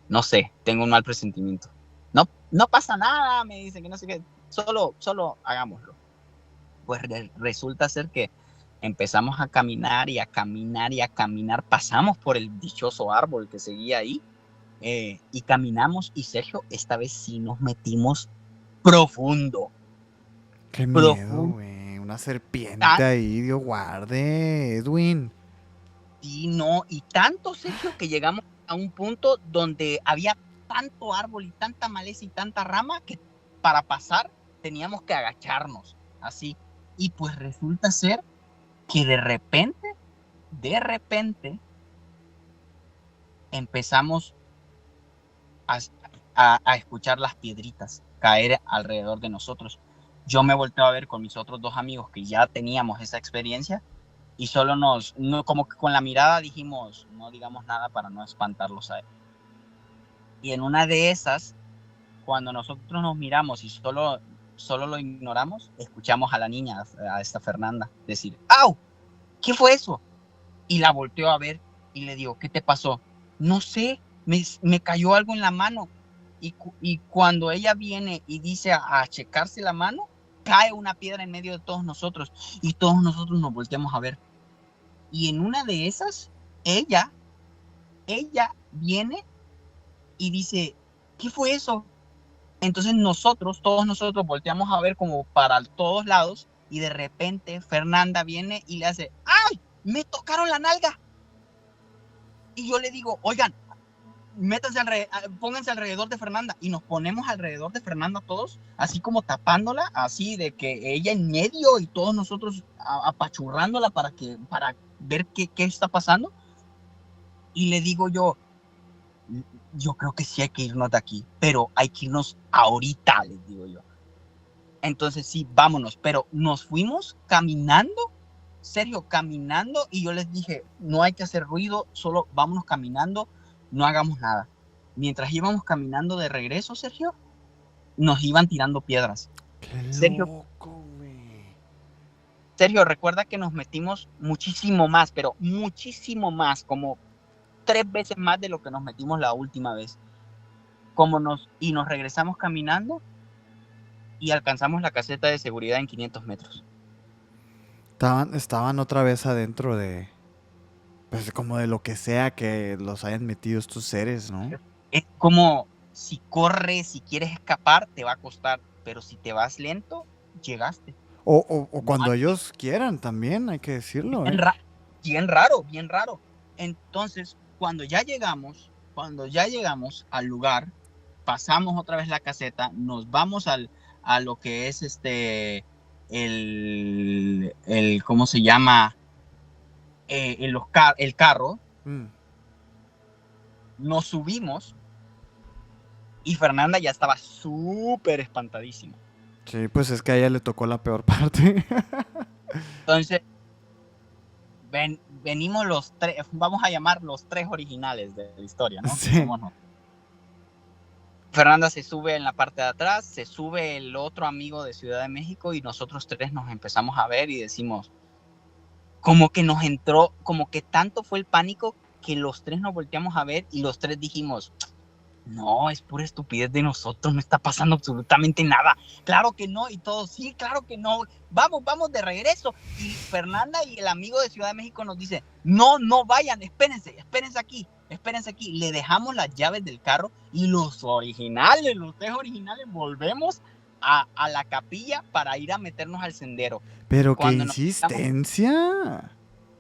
no sé, tengo un mal presentimiento. No, no pasa nada, me dice que no sé qué, solo hagámoslo. Pues resulta ser que empezamos a caminar y a caminar y a caminar, pasamos por el dichoso árbol que seguía ahí, y caminamos y Sergio, esta vez sí nos metimos profundo, Qué miedo, profundo, güey. Una serpiente tan, ahí, Dios guarde, Edwin. y no, y tanto Sergio que llegamos a un punto donde había tanto árbol y tanta maleza y tanta rama que para pasar teníamos que agacharnos, así. Y pues resulta ser que de repente, empezamos a, a escuchar las piedritas caer alrededor de nosotros. Yo me volteo a ver con mis otros dos amigos que ya teníamos esa experiencia y solo no, como que con la mirada dijimos, no digamos nada para no espantarlos a él. Y en una de esas cuando nosotros nos miramos y solo lo ignoramos, escuchamos a la niña, a esta Fernanda, decir, ¡au! ¿Qué fue eso? Y la volteo a ver y le digo, ¿qué te pasó? No sé, me cayó algo en la mano. Y cuando ella viene y dice a checarse la mano, cae una piedra en medio de todos nosotros y todos nosotros nos volteamos a ver. Y en una de esas, ella viene y dice, ¿qué fue eso? Entonces todos nosotros volteamos a ver como para todos lados y de repente Fernanda viene y le hace, ¡ay! Me tocaron la nalga. Y yo le digo, oigan, pónganse alrededor de Fernanda. Y nos ponemos alrededor de Fernanda todos, así como tapándola, así de que ella en medio y todos nosotros apachurrándola para ver qué está pasando. Y le digo yo creo que sí hay que irnos de aquí, pero hay que irnos ahorita, les digo yo. Entonces sí, vámonos, pero nos fuimos caminando, Sergio, caminando, y yo les dije, no hay que hacer ruido, solo vámonos caminando, no hagamos nada. Mientras íbamos caminando de regreso, Sergio, nos iban tirando piedras. Qué Sergio, loco, güey. Sergio, recuerda que nos metimos muchísimo más, pero muchísimo más, como 3 veces más de lo que nos metimos la última vez. Y nos regresamos caminando y alcanzamos la caseta de seguridad en 500 metros. Estaban otra vez adentro de, pues como de lo que sea que los hayan metido estos seres, ¿no? Es como si corres, si quieres escapar, te va a costar, pero si te vas lento, llegaste. O No cuando hay- ellos quieran también, hay que decirlo, bien, ¿eh? bien raro, bien raro. Entonces, cuando ya llegamos al lugar, pasamos otra vez la caseta, nos vamos a lo que es ¿cómo se llama? El carro, Mm. nos subimos y Fernanda ya estaba súper espantadísima. Sí, pues es que a ella le tocó la peor parte. Entonces, venimos los tres, vamos a llamar los tres originales de la historia, ¿no? Que Sí. somos nosotros. Fernanda se sube en la parte de atrás, se sube el otro amigo de Ciudad de México y nosotros tres nos empezamos a ver y decimos, como que nos entró, como que tanto fue el pánico que los tres nos volteamos a ver y los tres dijimos, no, es pura estupidez de nosotros, no está pasando absolutamente nada. Claro que no, y todos, sí, claro que no. Vamos de regreso. Y Fernanda y el amigo de Ciudad de México nos dice, no vayan, espérense aquí. Le dejamos las llaves del carro y los tres originales, volvemos a la capilla para ir a meternos al sendero. Pero qué Cuando insistencia.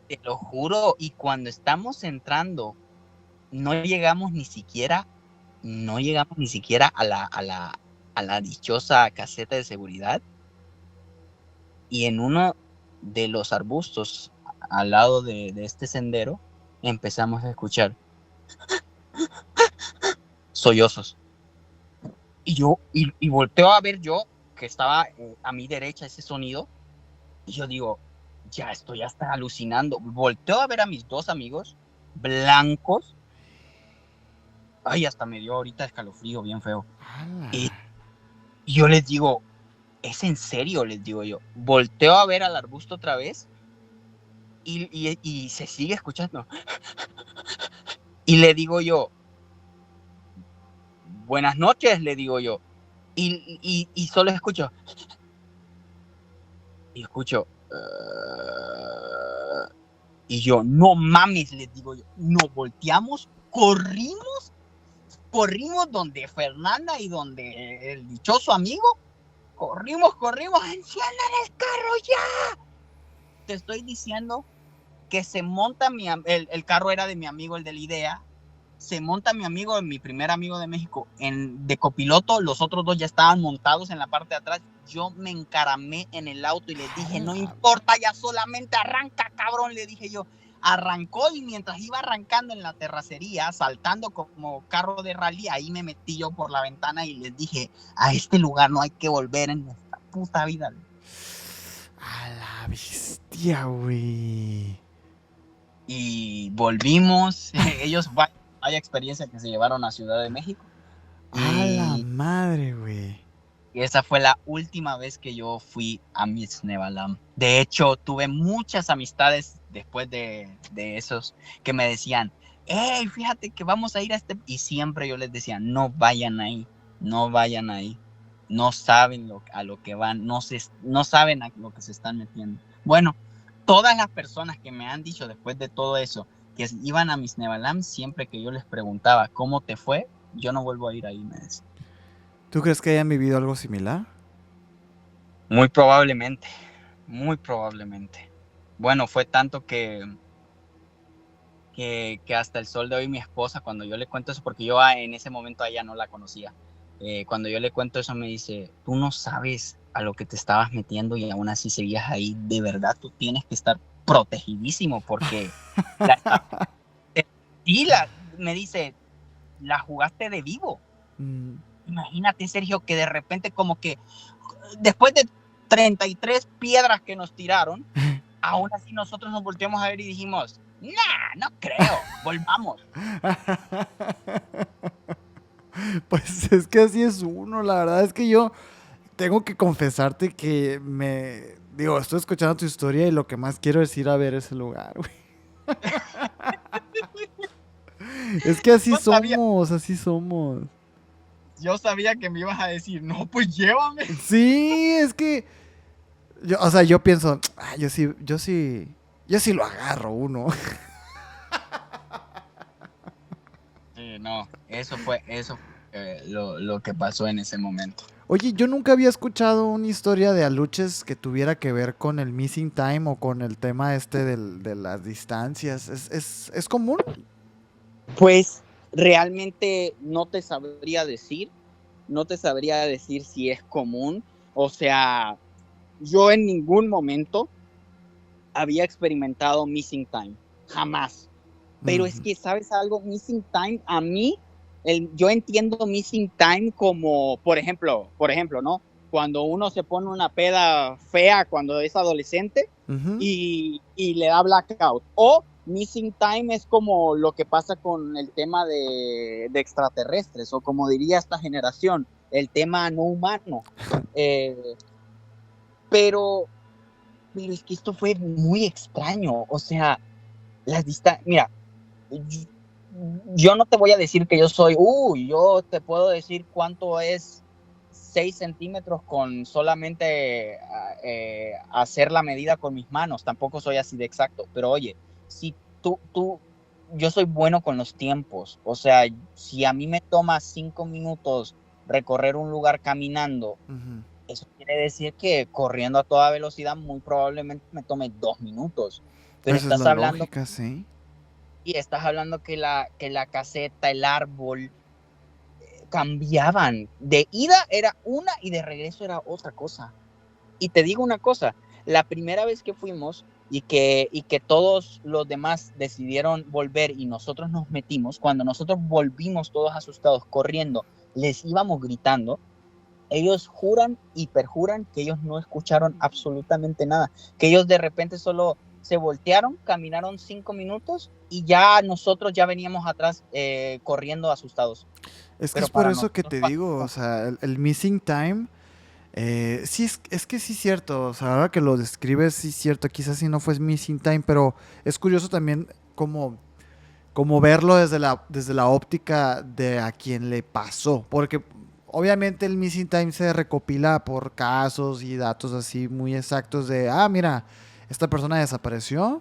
te lo juro, y cuando estamos entrando, no llegamos ni siquiera a la dichosa caseta de seguridad. Y en uno de los arbustos al lado de este sendero empezamos a escuchar sollozos. Y volteo a ver yo, que estaba a mi derecha ese sonido, y yo digo, ya estoy hasta alucinando. Volteo a ver a mis dos amigos blancos. Ay, hasta me dio ahorita escalofrío bien feo. Y yo les digo, ¿es en serio? Les digo yo. Volteo a ver al arbusto otra vez y se sigue escuchando. Y le digo yo, buenas noches, le digo yo. Y solo escucho. Y escucho. Y yo, no mames, les digo yo. Nos volteamos, corrimos donde Fernanda y donde el dichoso amigo. Corrimos, enciendan el carro ya. Te estoy diciendo que se monta el carro era de mi amigo, el de la idea. Se monta mi amigo, mi primer amigo de México, de copiloto. Los otros dos ya estaban montados en la parte de atrás. Yo me encaramé en el auto y les dije, no importa, ya solamente arranca, cabrón, le dije yo. Arrancó y mientras iba arrancando en la terracería, saltando como carro de rally, ahí me metí yo por la ventana y les dije, a este lugar no hay que volver en nuestra puta vida. A la bestia, güey. Y volvimos, ellos vaya experiencia que se llevaron a Ciudad de México. A la madre, güey. Y esa fue la última vez que yo fui a Misnevalam. De hecho, tuve muchas amistades después de esos que me decían, hey, fíjate que vamos a ir a este... Y siempre yo les decía, no vayan ahí, no vayan ahí. No saben a lo que van, no saben a lo que se están metiendo. Bueno, todas las personas que me han dicho después de todo eso, que iban a Misnevalam, siempre que yo les preguntaba, ¿cómo te fue? Yo no vuelvo a ir ahí, me decían. ¿Tú crees que hayan vivido algo similar? Muy probablemente, muy probablemente. Bueno, fue tanto que hasta el sol de hoy mi esposa, cuando yo le cuento eso, porque yo en ese momento a ella no la conocía, cuando yo le cuento eso me dice, tú no sabes a lo que te estabas metiendo y aún así seguías ahí, de verdad tú tienes que estar protegidísimo porque la, sí, me dice, la jugaste de vivo. Mm. Imagínate, Sergio, que de repente como que después de 33 piedras que nos tiraron, aún así nosotros nos volteamos a ver y dijimos, nah, no creo, volvamos. Pues es que así es uno, la verdad es que yo tengo que confesarte que digo, estoy escuchando tu historia y lo que más quiero es ir a ver ese lugar, güey. Es que así Yo sabía, somos, así somos. yo sabía que me ibas a decir, no, pues llévame. Sí, es que, o sea, yo pienso, yo sí lo agarro uno. Sí, no, eso fue lo que pasó en ese momento. Oye, yo nunca había escuchado una historia de aluches que tuviera que ver con el missing time o con el tema este de las distancias. ¿Es común? Pues realmente no te sabría decir si es común. O sea, yo en ningún momento había experimentado missing time, jamás. Pero es que, ¿sabes algo? Missing time, a mí, yo entiendo missing time como, por ejemplo, ¿no? Cuando uno se pone una peda fea cuando es adolescente y le da blackout. O missing time es como lo que pasa con el tema de extraterrestres, o como diría esta generación, el tema no humano. Pero es que esto fue muy extraño. O sea, las distancias, mira, yo no te voy a decir que yo te puedo decir cuánto es 6 centímetros con solamente hacer la medida con mis manos. Tampoco soy así de exacto, pero oye, si yo soy bueno con los tiempos. O sea, si a mí me toma 5 minutos recorrer un lugar caminando, eso quiere decir que corriendo a toda velocidad muy probablemente me tome 2 minutos. Pero Esa es estás la hablando lógica, sí. y estás hablando que la caseta, el árbol, cambiaban. De ida era una y de regreso era otra cosa. Y te digo una cosa, la primera vez que fuimos y que todos los demás decidieron volver y nosotros nos metimos, cuando nosotros volvimos todos asustados, corriendo, les íbamos gritando, ellos juran y perjuran que ellos no escucharon absolutamente nada, que ellos de repente solo se voltearon, caminaron 5 minutos y ya nosotros ya veníamos atrás corriendo asustados. Es que Pero es por para eso que nosotros te digo, o pasó. sea, el missing time, sí, es que sí es cierto, o sea, ahora que lo describes, sí es cierto, quizás sí no fue missing time, pero es curioso también como verlo desde la óptica de a quien le pasó, porque obviamente el missing time se recopila por casos y datos así muy exactos de, mira, esta persona desapareció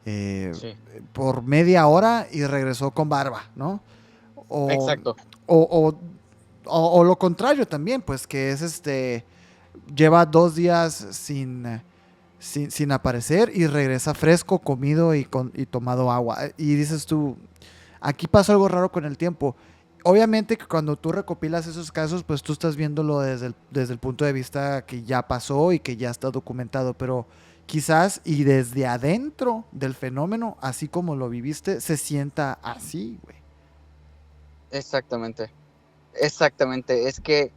eh, Sí, por media hora y regresó con barba, ¿no? O, exacto. o, o lo contrario también, pues que es lleva 2 días sin aparecer y regresa fresco, comido y tomado agua. Y dices tú, aquí pasa algo raro con el tiempo. Obviamente que cuando tú recopilas esos casos, pues tú estás viéndolo desde el punto de vista que ya pasó y que ya está documentado, pero quizás y desde adentro del fenómeno, así como lo viviste, se sienta así, güey. Exactamente. Exactamente. Es que,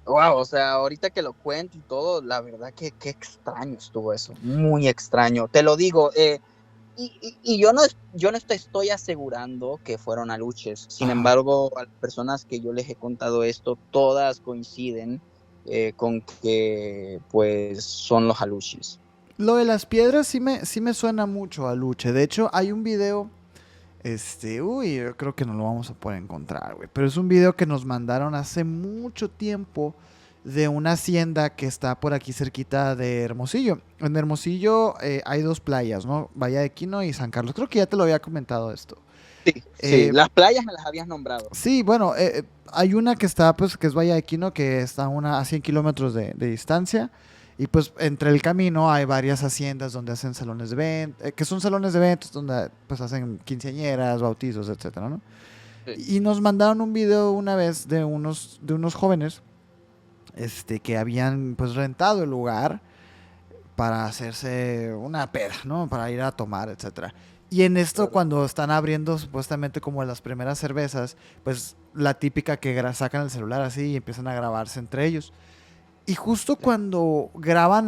wow, o sea, ahorita que lo cuento y todo, la verdad que qué extraño estuvo eso. Muy extraño. Te lo digo, y yo no estoy asegurando que fueron aluches. Sin Ajá. embargo, a las personas que yo les he contado esto, todas coinciden con que pues son los aluches. Lo de las piedras sí me suena mucho a Luche. De hecho, hay un video. Yo creo que no lo vamos a poder encontrar, güey. Pero es un video que nos mandaron hace mucho tiempo de una hacienda que está por aquí cerquita de Hermosillo. En Hermosillo hay dos playas, ¿no? Bahía de Quino y San Carlos. Creo que ya te lo había comentado esto. Sí, sí, Eh, las playas me las habías nombrado. sí, bueno, hay una que está, pues, que es Bahía de Quino, que está a 100 kilómetros de distancia. Y pues entre el camino hay varias haciendas donde hacen salones de eventos, que son salones de eventos donde pues hacen quinceañeras, bautizos, etcétera, ¿no? Sí, Y nos mandaron un video una vez de unos jóvenes que habían pues rentado el lugar para hacerse una peda, ¿no? Para ir a tomar, etcétera. Y en esto, claro. cuando están abriendo supuestamente como las primeras cervezas, pues la típica que sacan el celular así y empiezan a grabarse entre ellos. Y justo Sí. cuando graban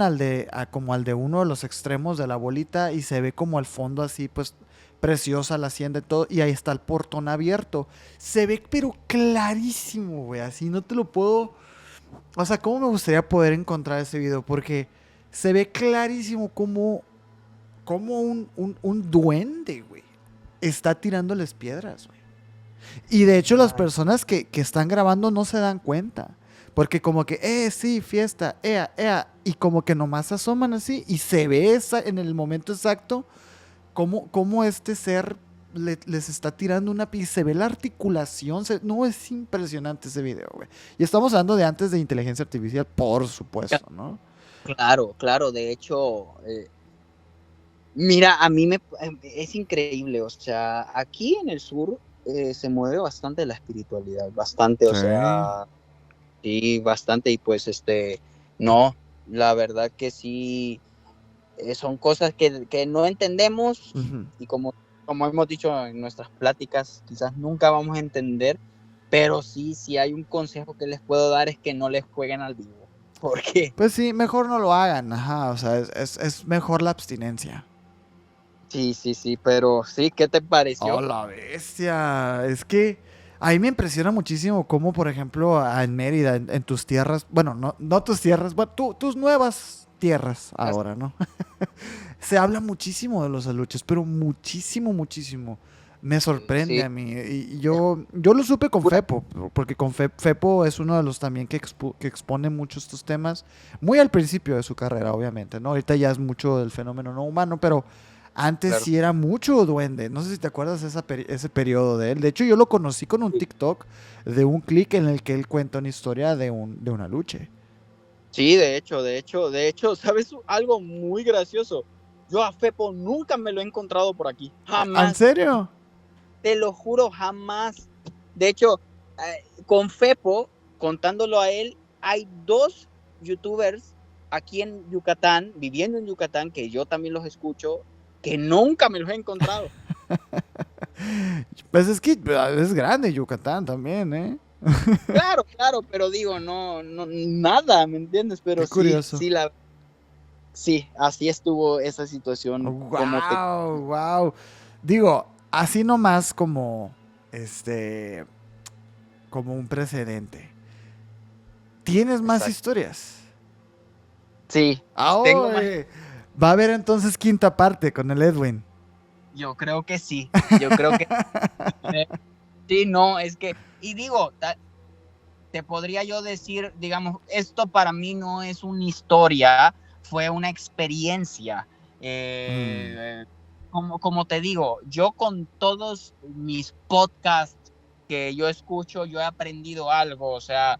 como al de uno de los extremos de la bolita y se ve como al fondo así, pues preciosa la hacienda y todo, y ahí está el portón abierto. Se ve pero clarísimo, güey, así no te lo puedo... O sea, ¿cómo me gustaría poder encontrar ese video? Porque se ve clarísimo como un duende, güey, está tirándoles piedras, güey. Y de hecho las Ay, personas que están grabando no se dan cuenta. Porque como que, sí, fiesta, y como que nomás se asoman así y se ve en el momento exacto cómo este ser les está tirando una y se ve la articulación. No, es impresionante ese video, güey. Y estamos hablando de antes de inteligencia artificial, por supuesto, ¿no? claro, claro, de hecho, mira, es increíble, o sea, aquí en el sur se mueve bastante la espiritualidad, bastante, o Sí. sea, sí, bastante, y pues no, la verdad que sí, son cosas que no entendemos Ujú. y como hemos dicho en nuestras pláticas, quizás nunca vamos a entender, pero sí, sí hay un consejo que les puedo dar es que no les jueguen al vivo, porque Pues sí, mejor no lo hagan, ajá, o sea, es mejor la abstinencia. sí, sí, sí, pero sí, ¿qué te Oh, pareció? la bestia. Es que a mí me impresiona muchísimo cómo, por ejemplo, en Mérida, en tus tierras, bueno, no tus tierras, bueno, tus nuevas tierras ahora, ¿no? Se habla muchísimo de los aluches, pero muchísimo, muchísimo. Me sorprende Sí, a mí. Y es yo lo supe con pura- Fepo, porque con Fepo es uno de los también que expone mucho estos temas, muy al principio de su carrera, obviamente, ¿no? Ahorita ya es mucho del fenómeno no humano, pero antes claro. sí era mucho duende. No sé si te acuerdas de ese periodo de él. De hecho, yo lo conocí con un TikTok de un clic en el que él cuenta una historia de una lucha. Sí, de hecho, ¿sabes algo muy gracioso? Yo a Fepo nunca me lo he encontrado por aquí, ¿En jamás, serio? te lo juro, jamás. De hecho, con Fepo, contándolo a él, hay dos youtubers aquí en Yucatán, viviendo en Yucatán, que yo también los escucho, que nunca me los he encontrado. Pues es que es grande Yucatán también, ¿eh? Claro, claro, pero digo, no, no, nada, ¿me entiendes? Qué Pero sí, curioso. sí, así estuvo esa situación, Wow, wow. Digo, así nomás este, como un precedente. ¿Tienes más exacto. historias? Sí, tengo más. Ahora va a haber entonces quinta parte con el Edwin. Yo creo que sí, yo creo que sí, no, es que, y digo, te podría yo decir, digamos, esto para mí no es una historia, fue una experiencia. Mm, Como te digo, yo con todos mis podcasts que yo escucho, yo he aprendido algo, o sea,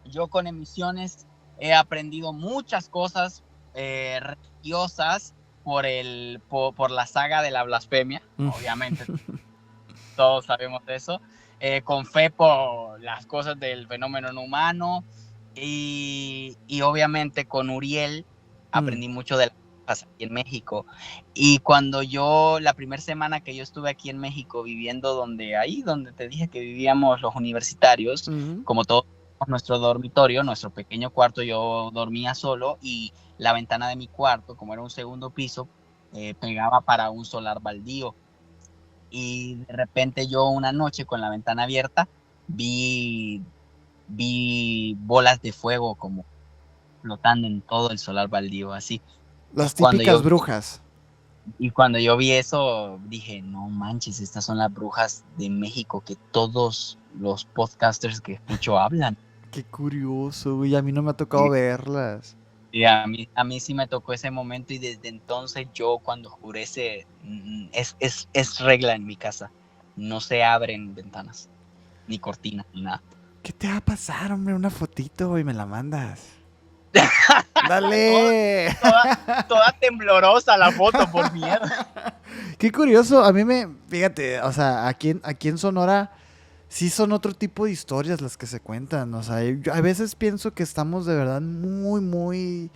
yo con emisiones he aprendido muchas cosas religiosas por la saga de la blasfemia, mm. obviamente todos sabemos de eso, con fe por las cosas del fenómeno no humano y obviamente con Uriel Mm, aprendí mucho de las cosas aquí en México. Y cuando la primera semana que yo estuve aquí en México viviendo donde te dije que vivíamos los universitarios, mm, como todos nuestro dormitorio, nuestro pequeño cuarto, yo dormía solo y la ventana de mi cuarto, como era un segundo piso, pegaba para un solar baldío. Y de repente yo una noche con la ventana abierta vi, vi bolas de fuego como flotando en todo el solar baldío, así. Y Las cuando típicas yo, brujas. y cuando yo vi eso, dije, no manches, estas son las brujas de México que todos los podcasters que escucho hablan. Qué curioso, güey. A mí no me ha tocado Y, verlas. y a mí sí me tocó ese momento y desde entonces yo cuando oscurece, es regla en mi casa. No se abren ventanas, ni cortinas, ni nada. ¿Qué te va a pasar, hombre? Una fotito, güey, me la mandas. Toda, ¡Dale! toda temblorosa la foto por miedo. Qué curioso. A mí fíjate, o sea, aquí en Sonora sí son otro tipo de historias las que se cuentan. O sea, yo a veces pienso que estamos de verdad muy, muy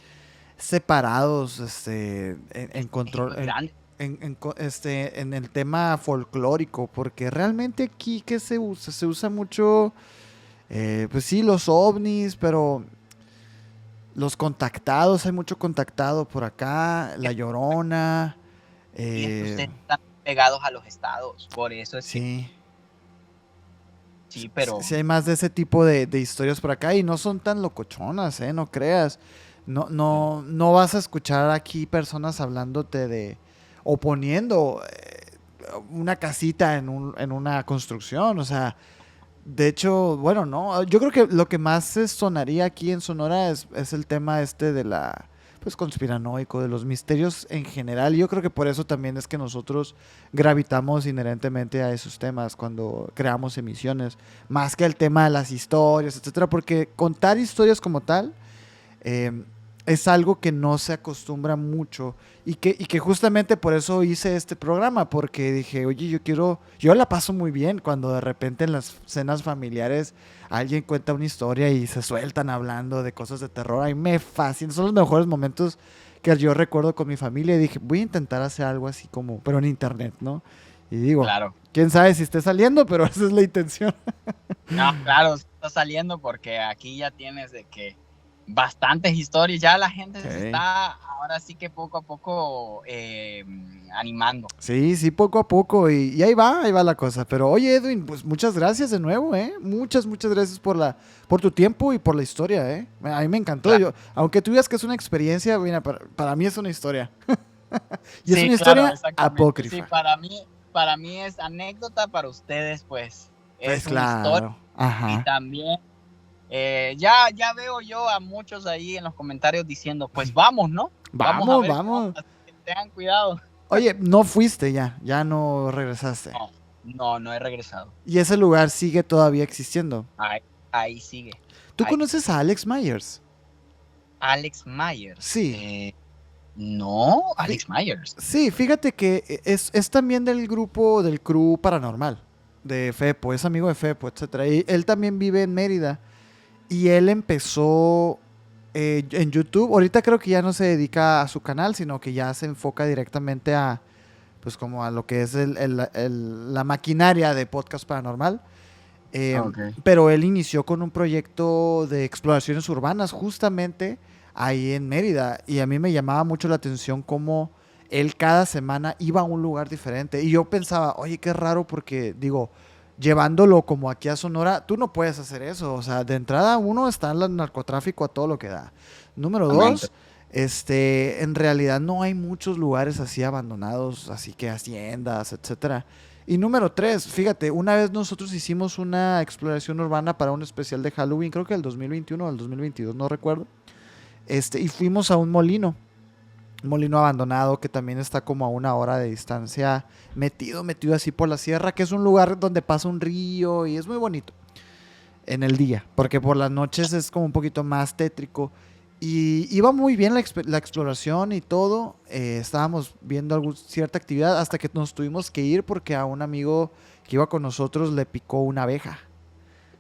separados, en México control, es grande. en el tema folclórico, porque realmente aquí que se usa mucho, pues sí, los ovnis, pero los contactados, hay mucho contactado por acá, La Llorona, Y es que eh, ustedes están pegados a los estados. Por eso es que sí. sí, Sí, pero sí hay más de ese tipo de historias por acá y no son tan locochonas, no creas. No, mm, no vas a escuchar aquí personas hablándote de o poniendo una casita en una construcción. O sea, de hecho, bueno, no. Yo creo que lo que más se sonaría aquí en Sonora es el tema de la, pues, conspiranoico, de los misterios en general. Yo creo que por eso también es que nosotros gravitamos inherentemente a esos temas cuando creamos emisiones, más que el tema de las historias, etcétera, porque contar historias como tal eh, es algo que no se acostumbra mucho y que justamente por eso hice este programa, porque dije, oye, yo la paso muy bien cuando de repente en las cenas familiares alguien cuenta una historia y se sueltan hablando de cosas de terror. A mí me fascina, son los mejores momentos que yo recuerdo con mi familia y dije, voy a intentar hacer algo así como, pero en internet, ¿no? Y digo, claro. quién sabe si esté saliendo, pero esa es la intención. No, claro, está saliendo porque aquí ya tienes de que bastantes historias. Ya la gente se Ok. está ahora sí que poco a poco animando. Sí, sí, poco a poco y ahí va la cosa. Pero oye, Edwin, pues muchas gracias de nuevo, ¿eh? Muchas gracias por tu tiempo y por la historia, ¿eh? A mí me encantó. Claro. Yo, aunque tú digas que es una experiencia, mira, para mí es una historia. Y es Sí, una claro, historia exactamente. Sí, apócrifa. para mí es anécdota, para ustedes, pues, Pues es una historia. claro. Y Ajá. también, ya veo yo a muchos ahí en los comentarios diciendo, pues vamos, ¿no? Vamos a Vamos, ver qué onda, vamos. así que tengan cuidado. Oye, no fuiste ya no regresaste. No, no, no he regresado. Y ese lugar sigue todavía existiendo. Ahí, ahí sigue. ¿Tú Ahí. conoces a Alex Myers? Alex Myers. Sí. No, Fí- Alex Myers. Sí, fíjate que es también del grupo del crew paranormal, de Fepo, es amigo de Fepo, etcétera. Y él también vive en Mérida y él empezó en YouTube. Ahorita creo que ya no se dedica a su canal, sino que ya se enfoca directamente a, pues como a lo que es la maquinaria de podcast paranormal. Eh, Ok. pero él inició con un proyecto de exploraciones urbanas justamente ahí en Mérida y a mí me llamaba mucho la atención cómo él cada semana iba a un lugar diferente y yo pensaba, oye, qué raro porque digo, llevándolo como aquí a Sonora, tú no puedes hacer eso, o sea, de entrada uno está en el narcotráfico a todo lo que da. Número Exactamente. dos, en realidad no hay muchos lugares así abandonados, así que haciendas, etcétera. Y número tres, fíjate, una vez nosotros hicimos una exploración urbana para un especial de Halloween, creo que el 2021 o el 2022, no recuerdo. Y fuimos a un molino abandonado que también está como a una hora de distancia, metido así por la sierra, que es un lugar donde pasa un río y es muy bonito en el día, porque por las noches es como un poquito más tétrico. Y iba muy bien la exploración y todo. Estábamos viendo cierta actividad hasta que nos tuvimos que ir porque a un amigo que iba con nosotros le picó una abeja.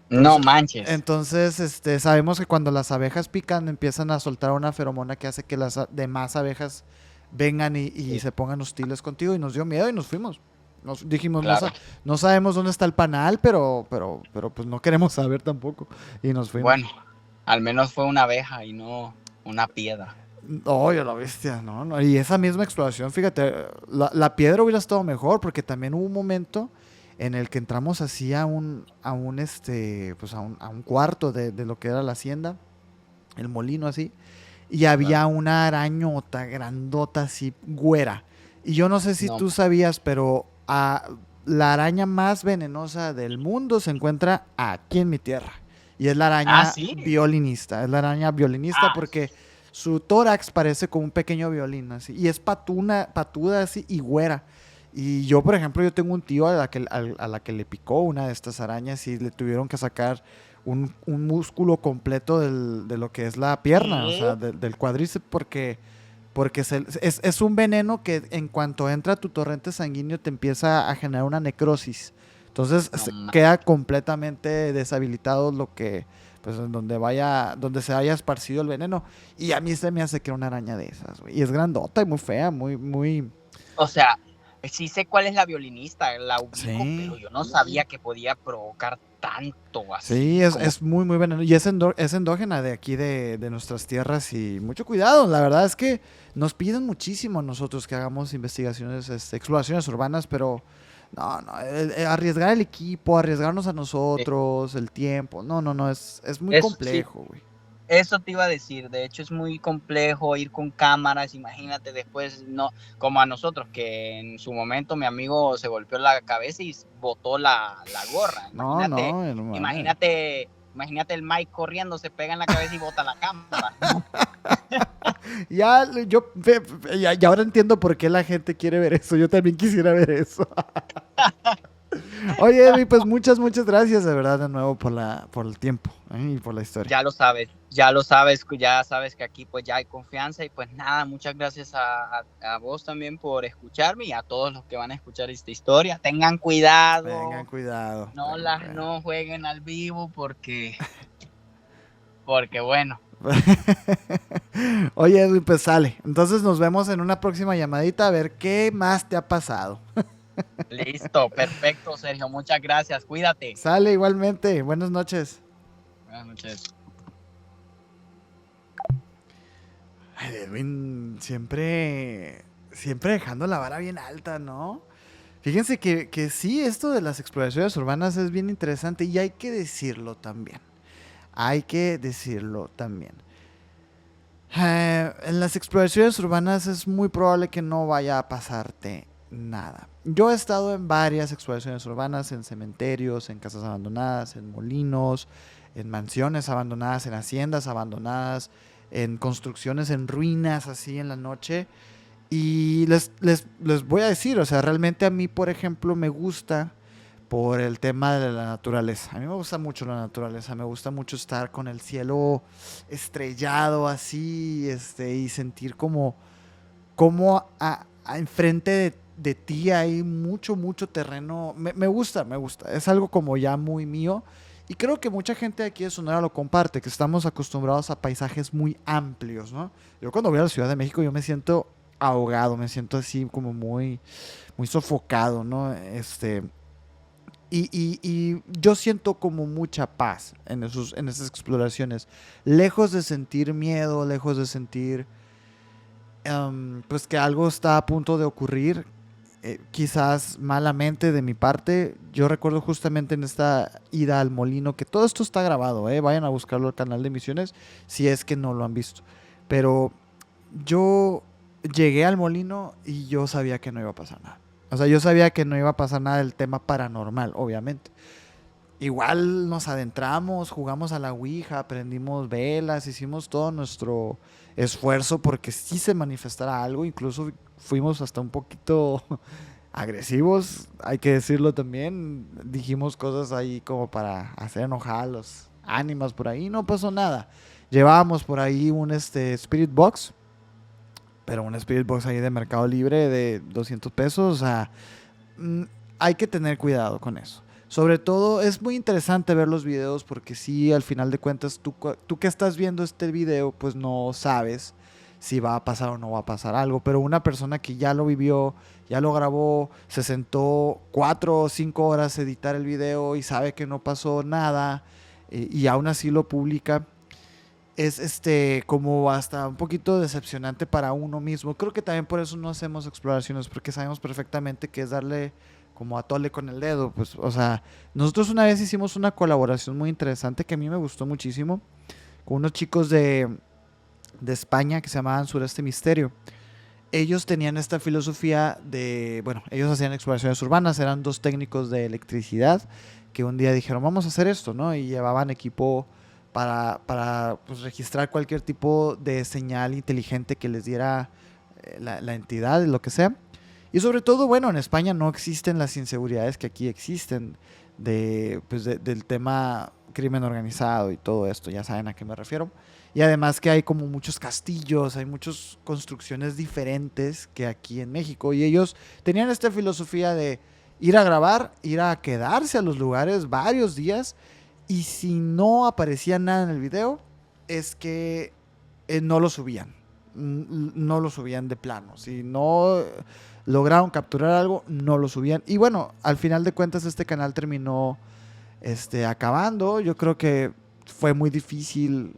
No Entonces, manches. sabemos que cuando las abejas pican empiezan a soltar una feromona que hace que las demás abejas vengan y Sí, se pongan hostiles contigo y nos dio miedo y nos fuimos. Nos dijimos, claro. no sabemos dónde está el panal, pero pues no queremos saber tampoco. Y nos fuimos. Bueno, al menos fue una abeja y no una piedra. Oye, la bestia, no, no. Y esa misma exploración, fíjate, la piedra hubiera estado mejor porque también hubo un momento en el que entramos así pues a un cuarto de lo que era la hacienda, el molino así, y Ajá. había una arañota grandota así, güera. Y yo no sé si No. tú sabías, pero la araña más venenosa del mundo se encuentra aquí en mi tierra. Y es la Ah, araña sí. violinista. Es la araña violinista Ah, porque su tórax parece como un pequeño violín así. Y es patuda así y güera. Y yo, por ejemplo, yo tengo un tío a la que le picó una de estas arañas y le tuvieron que sacar un músculo completo de lo que es la pierna, o sea, ¿qué? del cuádriceps, porque es un veneno que en cuanto entra a tu torrente sanguíneo te empieza a generar una necrosis. Entonces No, queda completamente deshabilitado lo que, pues en donde se haya esparcido el veneno. Y a mí se me hace que era una araña de esas, güey. Y es grandota y muy fea, muy... o sea, sí sé cuál es la violinista, la ubico, pero Sí. yo no sabía que podía provocar tanto Sí, así como... es muy venenosa. Y es endógena de aquí de nuestras tierras. Y mucho cuidado. La verdad es que nos piden muchísimo a nosotros que hagamos investigaciones, exploraciones urbanas, pero no, no. Arriesgar el equipo, arriesgarnos a nosotros, el tiempo. No, no, no. Es muy Eso sí, complejo, güey. eso te iba a decir. De hecho, es muy complejo ir con cámaras. Imagínate después, no, como a nosotros, que en su momento mi amigo se golpeó la cabeza y botó la gorra. No, Imagínate, no, no mames. imagínate el Mike corriendo, se pega en la cabeza y bota la cámara. Ya, ya ahora entiendo por qué la gente quiere ver eso. Yo también quisiera ver eso. Oye, Edwin, pues muchas gracias de verdad de nuevo por el tiempo, y por la historia. Ya sabes que aquí pues ya hay confianza y pues nada, muchas gracias a vos también por escucharme y a todos los que van a escuchar esta historia. Tengan Tengan cuidado, cuidado, tengan las cuidado. no jueguen al vivo porque bueno, Oye, Edwin, pues sale. Entonces nos vemos en una próxima llamadita a ver qué más te ha pasado. listo, perfecto, Sergio, muchas gracias, cuídate. Sale igualmente. Buenas noches. Buenas noches. Ay, Edwin, siempre dejando la vara bien alta, ¿no? Fíjense que sí, esto de las exploraciones urbanas es bien interesante y hay que decirlo también. Hay que decirlo también. En las exploraciones urbanas es muy probable que no vaya a pasarte nada. Yo he estado en varias exploraciones urbanas, en cementerios, en casas abandonadas, en molinos, en mansiones abandonadas, en haciendas abandonadas, en construcciones en ruinas así en la noche. Y les voy a decir, o sea, realmente a mí, por ejemplo, me gusta por el tema de la naturaleza. A mí me gusta mucho la naturaleza, me gusta mucho estar con el cielo estrellado así, y sentir como enfrente de ti hay mucho terreno. Me gusta, me gusta. Es algo como ya muy mío. Y creo que mucha gente aquí de Sonora lo comparte, que estamos acostumbrados a paisajes muy amplios, ¿no? Yo cuando voy a la Ciudad de México yo me siento ahogado, me siento así como muy sofocado, ¿no? Y yo siento como mucha paz en esas exploraciones. Lejos de sentir miedo, lejos de sentir pues que algo está a punto de ocurrir, quizás malamente de mi parte. Yo recuerdo justamente en esta ida al molino, que todo esto está grabado, vayan a buscarlo al canal de Misiones si es que no lo han visto. Pero yo llegué al molino y yo sabía que no iba a pasar nada. O sea, yo sabía que no iba a pasar nada del tema paranormal, obviamente. Igual nos adentramos, jugamos a la Ouija, prendimos velas, hicimos todo nuestro esfuerzo porque sí se manifestara algo. Incluso fuimos hasta un poquito agresivos, hay que decirlo también. Dijimos cosas ahí como para hacer enojar a los ánimas por ahí. No pasó nada. Llevábamos por ahí un Spirit Box, pero un Spirit Box ahí de Mercado Libre de 200 pesos. O sea, mm, hay que tener cuidado con eso. Sobre todo es muy interesante ver los videos porque sí, al final de cuentas, tú que estás viendo este video, pues no sabes si va a pasar o no va a pasar algo. Pero una persona que ya lo vivió, ya lo grabó, se sentó 4 o 5 horas a editar el video y sabe que no pasó nada, y aún así lo publica. es como hasta un poquito decepcionante para uno mismo. Creo que también por eso no hacemos exploraciones, porque sabemos perfectamente que es darle como a tole con el dedo. Pues, o sea, nosotros una vez hicimos una colaboración muy interesante que a mí me gustó muchísimo con unos chicos de España que se llamaban Sureste Misterio. Ellos tenían esta filosofía de, bueno, ellos hacían exploraciones urbanas, eran dos técnicos de electricidad que un día dijeron, vamos a hacer esto, ¿no? Y llevaban equipo para pues, registrar cualquier tipo de señal inteligente que les diera la entidad, lo que sea. Y sobre todo, bueno, en España no existen las inseguridades que aquí existen pues del tema crimen organizado y todo esto, ya saben a qué me refiero. Y además que hay como muchos castillos, hay muchas construcciones diferentes que aquí en México. Y ellos tenían esta filosofía de ir a grabar, ir a quedarse a los lugares varios días. Y si no aparecía nada en el video, es que no lo subían. No lo subían de plano. Si no lograron capturar algo, no lo subían. Y bueno, al final de cuentas este canal terminó acabando. Yo creo que fue muy difícil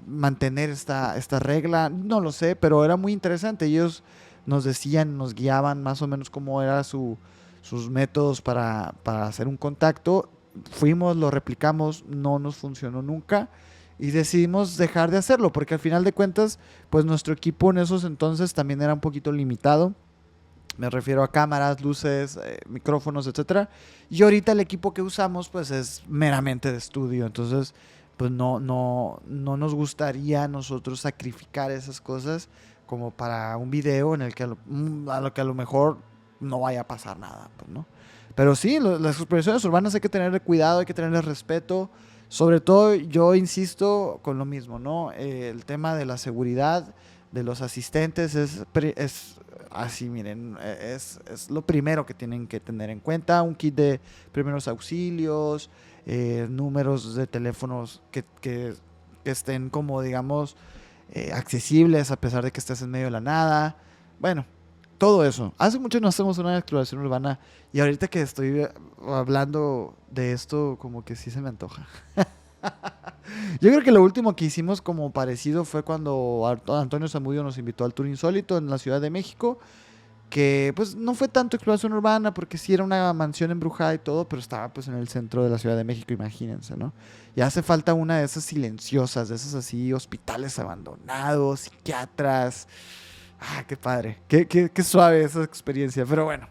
mantener esta regla, no lo sé, pero era muy interesante. Ellos nos decían, nos guiaban más o menos cómo eran sus métodos para hacer un contacto. Fuimos, lo replicamos, no nos funcionó nunca y decidimos dejar de hacerlo porque al final de cuentas, pues nuestro equipo en esos entonces también era un poquito limitado. Me refiero a cámaras, luces, micrófonos, etcétera. Y ahorita el equipo que usamos pues es meramente de estudio. Entonces pues no nos gustaría a nosotros sacrificar esas cosas como para un video en el que a lo que a lo mejor no vaya a pasar nada, pues, ¿no? Pero sí, las exploraciones urbanas hay que tenerle cuidado, hay que tenerle respeto. Sobre todo yo insisto con lo mismo, ¿no? El tema de la seguridad de los asistentes es así, miren, es lo primero que tienen que tener en cuenta. Un kit de primeros auxilios, números de teléfonos que estén como, digamos, accesibles a pesar de que estés en medio de la nada. Bueno, todo eso. Hace mucho no hacemos una exploración urbana y ahorita que estoy hablando de esto, como que sí se me antoja. Yo creo que lo último que hicimos como parecido fue cuando Antonio Zamudio nos invitó al Tour Insólito en la Ciudad de México, que pues no fue tanto exploración urbana porque sí era una mansión embrujada y todo, pero estaba pues en el centro de la Ciudad de México, imagínense, ¿no? Y hace falta una de esas silenciosas, de esas así hospitales abandonados, psiquiatras. Ah, qué padre, qué suave esa experiencia, pero bueno.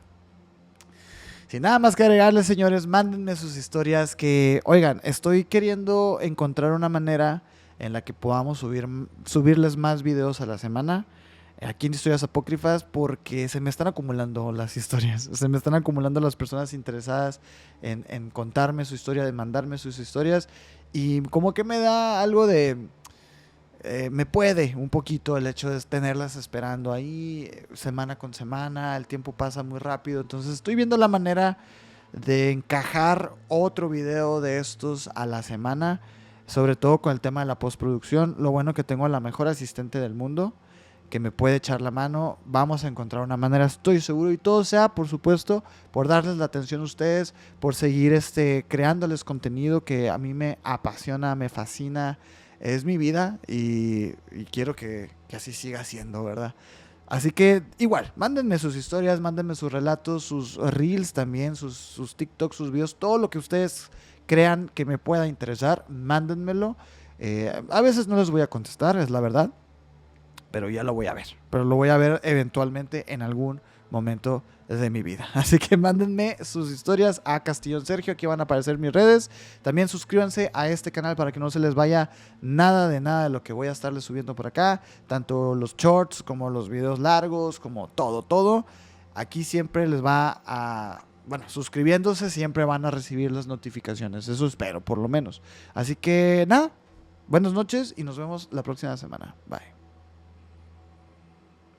Sin nada más que agregarles, señores, mándenme sus historias que, oigan, estoy queriendo encontrar una manera en la que podamos subirles más videos a la semana aquí en Historias Apócrifas porque se me están acumulando las historias, se me están acumulando las personas interesadas en contarme su historia, de mandarme sus historias y como que me da algo de... me puede un poquito el hecho de tenerlas esperando ahí semana con semana, el tiempo pasa muy rápido, entonces estoy viendo la manera de encajar otro video de estos a la semana, sobre todo con el tema de la postproducción. Lo bueno que tengo a la mejor asistente del mundo que me puede echar la mano, vamos a encontrar una manera, estoy seguro, y todo sea, por supuesto, por darles la atención a ustedes, por seguir creándoles contenido que a mí me apasiona, me fascina, es mi vida y quiero que así siga siendo, ¿verdad? Así que igual, mándenme sus historias, mándenme sus relatos, sus reels también, sus TikToks, sus videos, todo lo que ustedes crean que me pueda interesar, mándenmelo. A veces no les voy a contestar, es la verdad, pero ya lo voy a ver. Pero lo voy a ver eventualmente en algún momento de mi vida. Así que mándenme sus historias a Castillón Sergio, aquí van a aparecer mis redes. También suscríbanse a este canal para que no se les vaya nada de lo que voy a estarles subiendo por acá, tanto los shorts como los videos largos, como todo. Aquí siempre les va a... Bueno, suscribiéndose siempre van a recibir las notificaciones, eso espero por lo menos. Así que nada, buenas noches y nos vemos la próxima semana. Bye.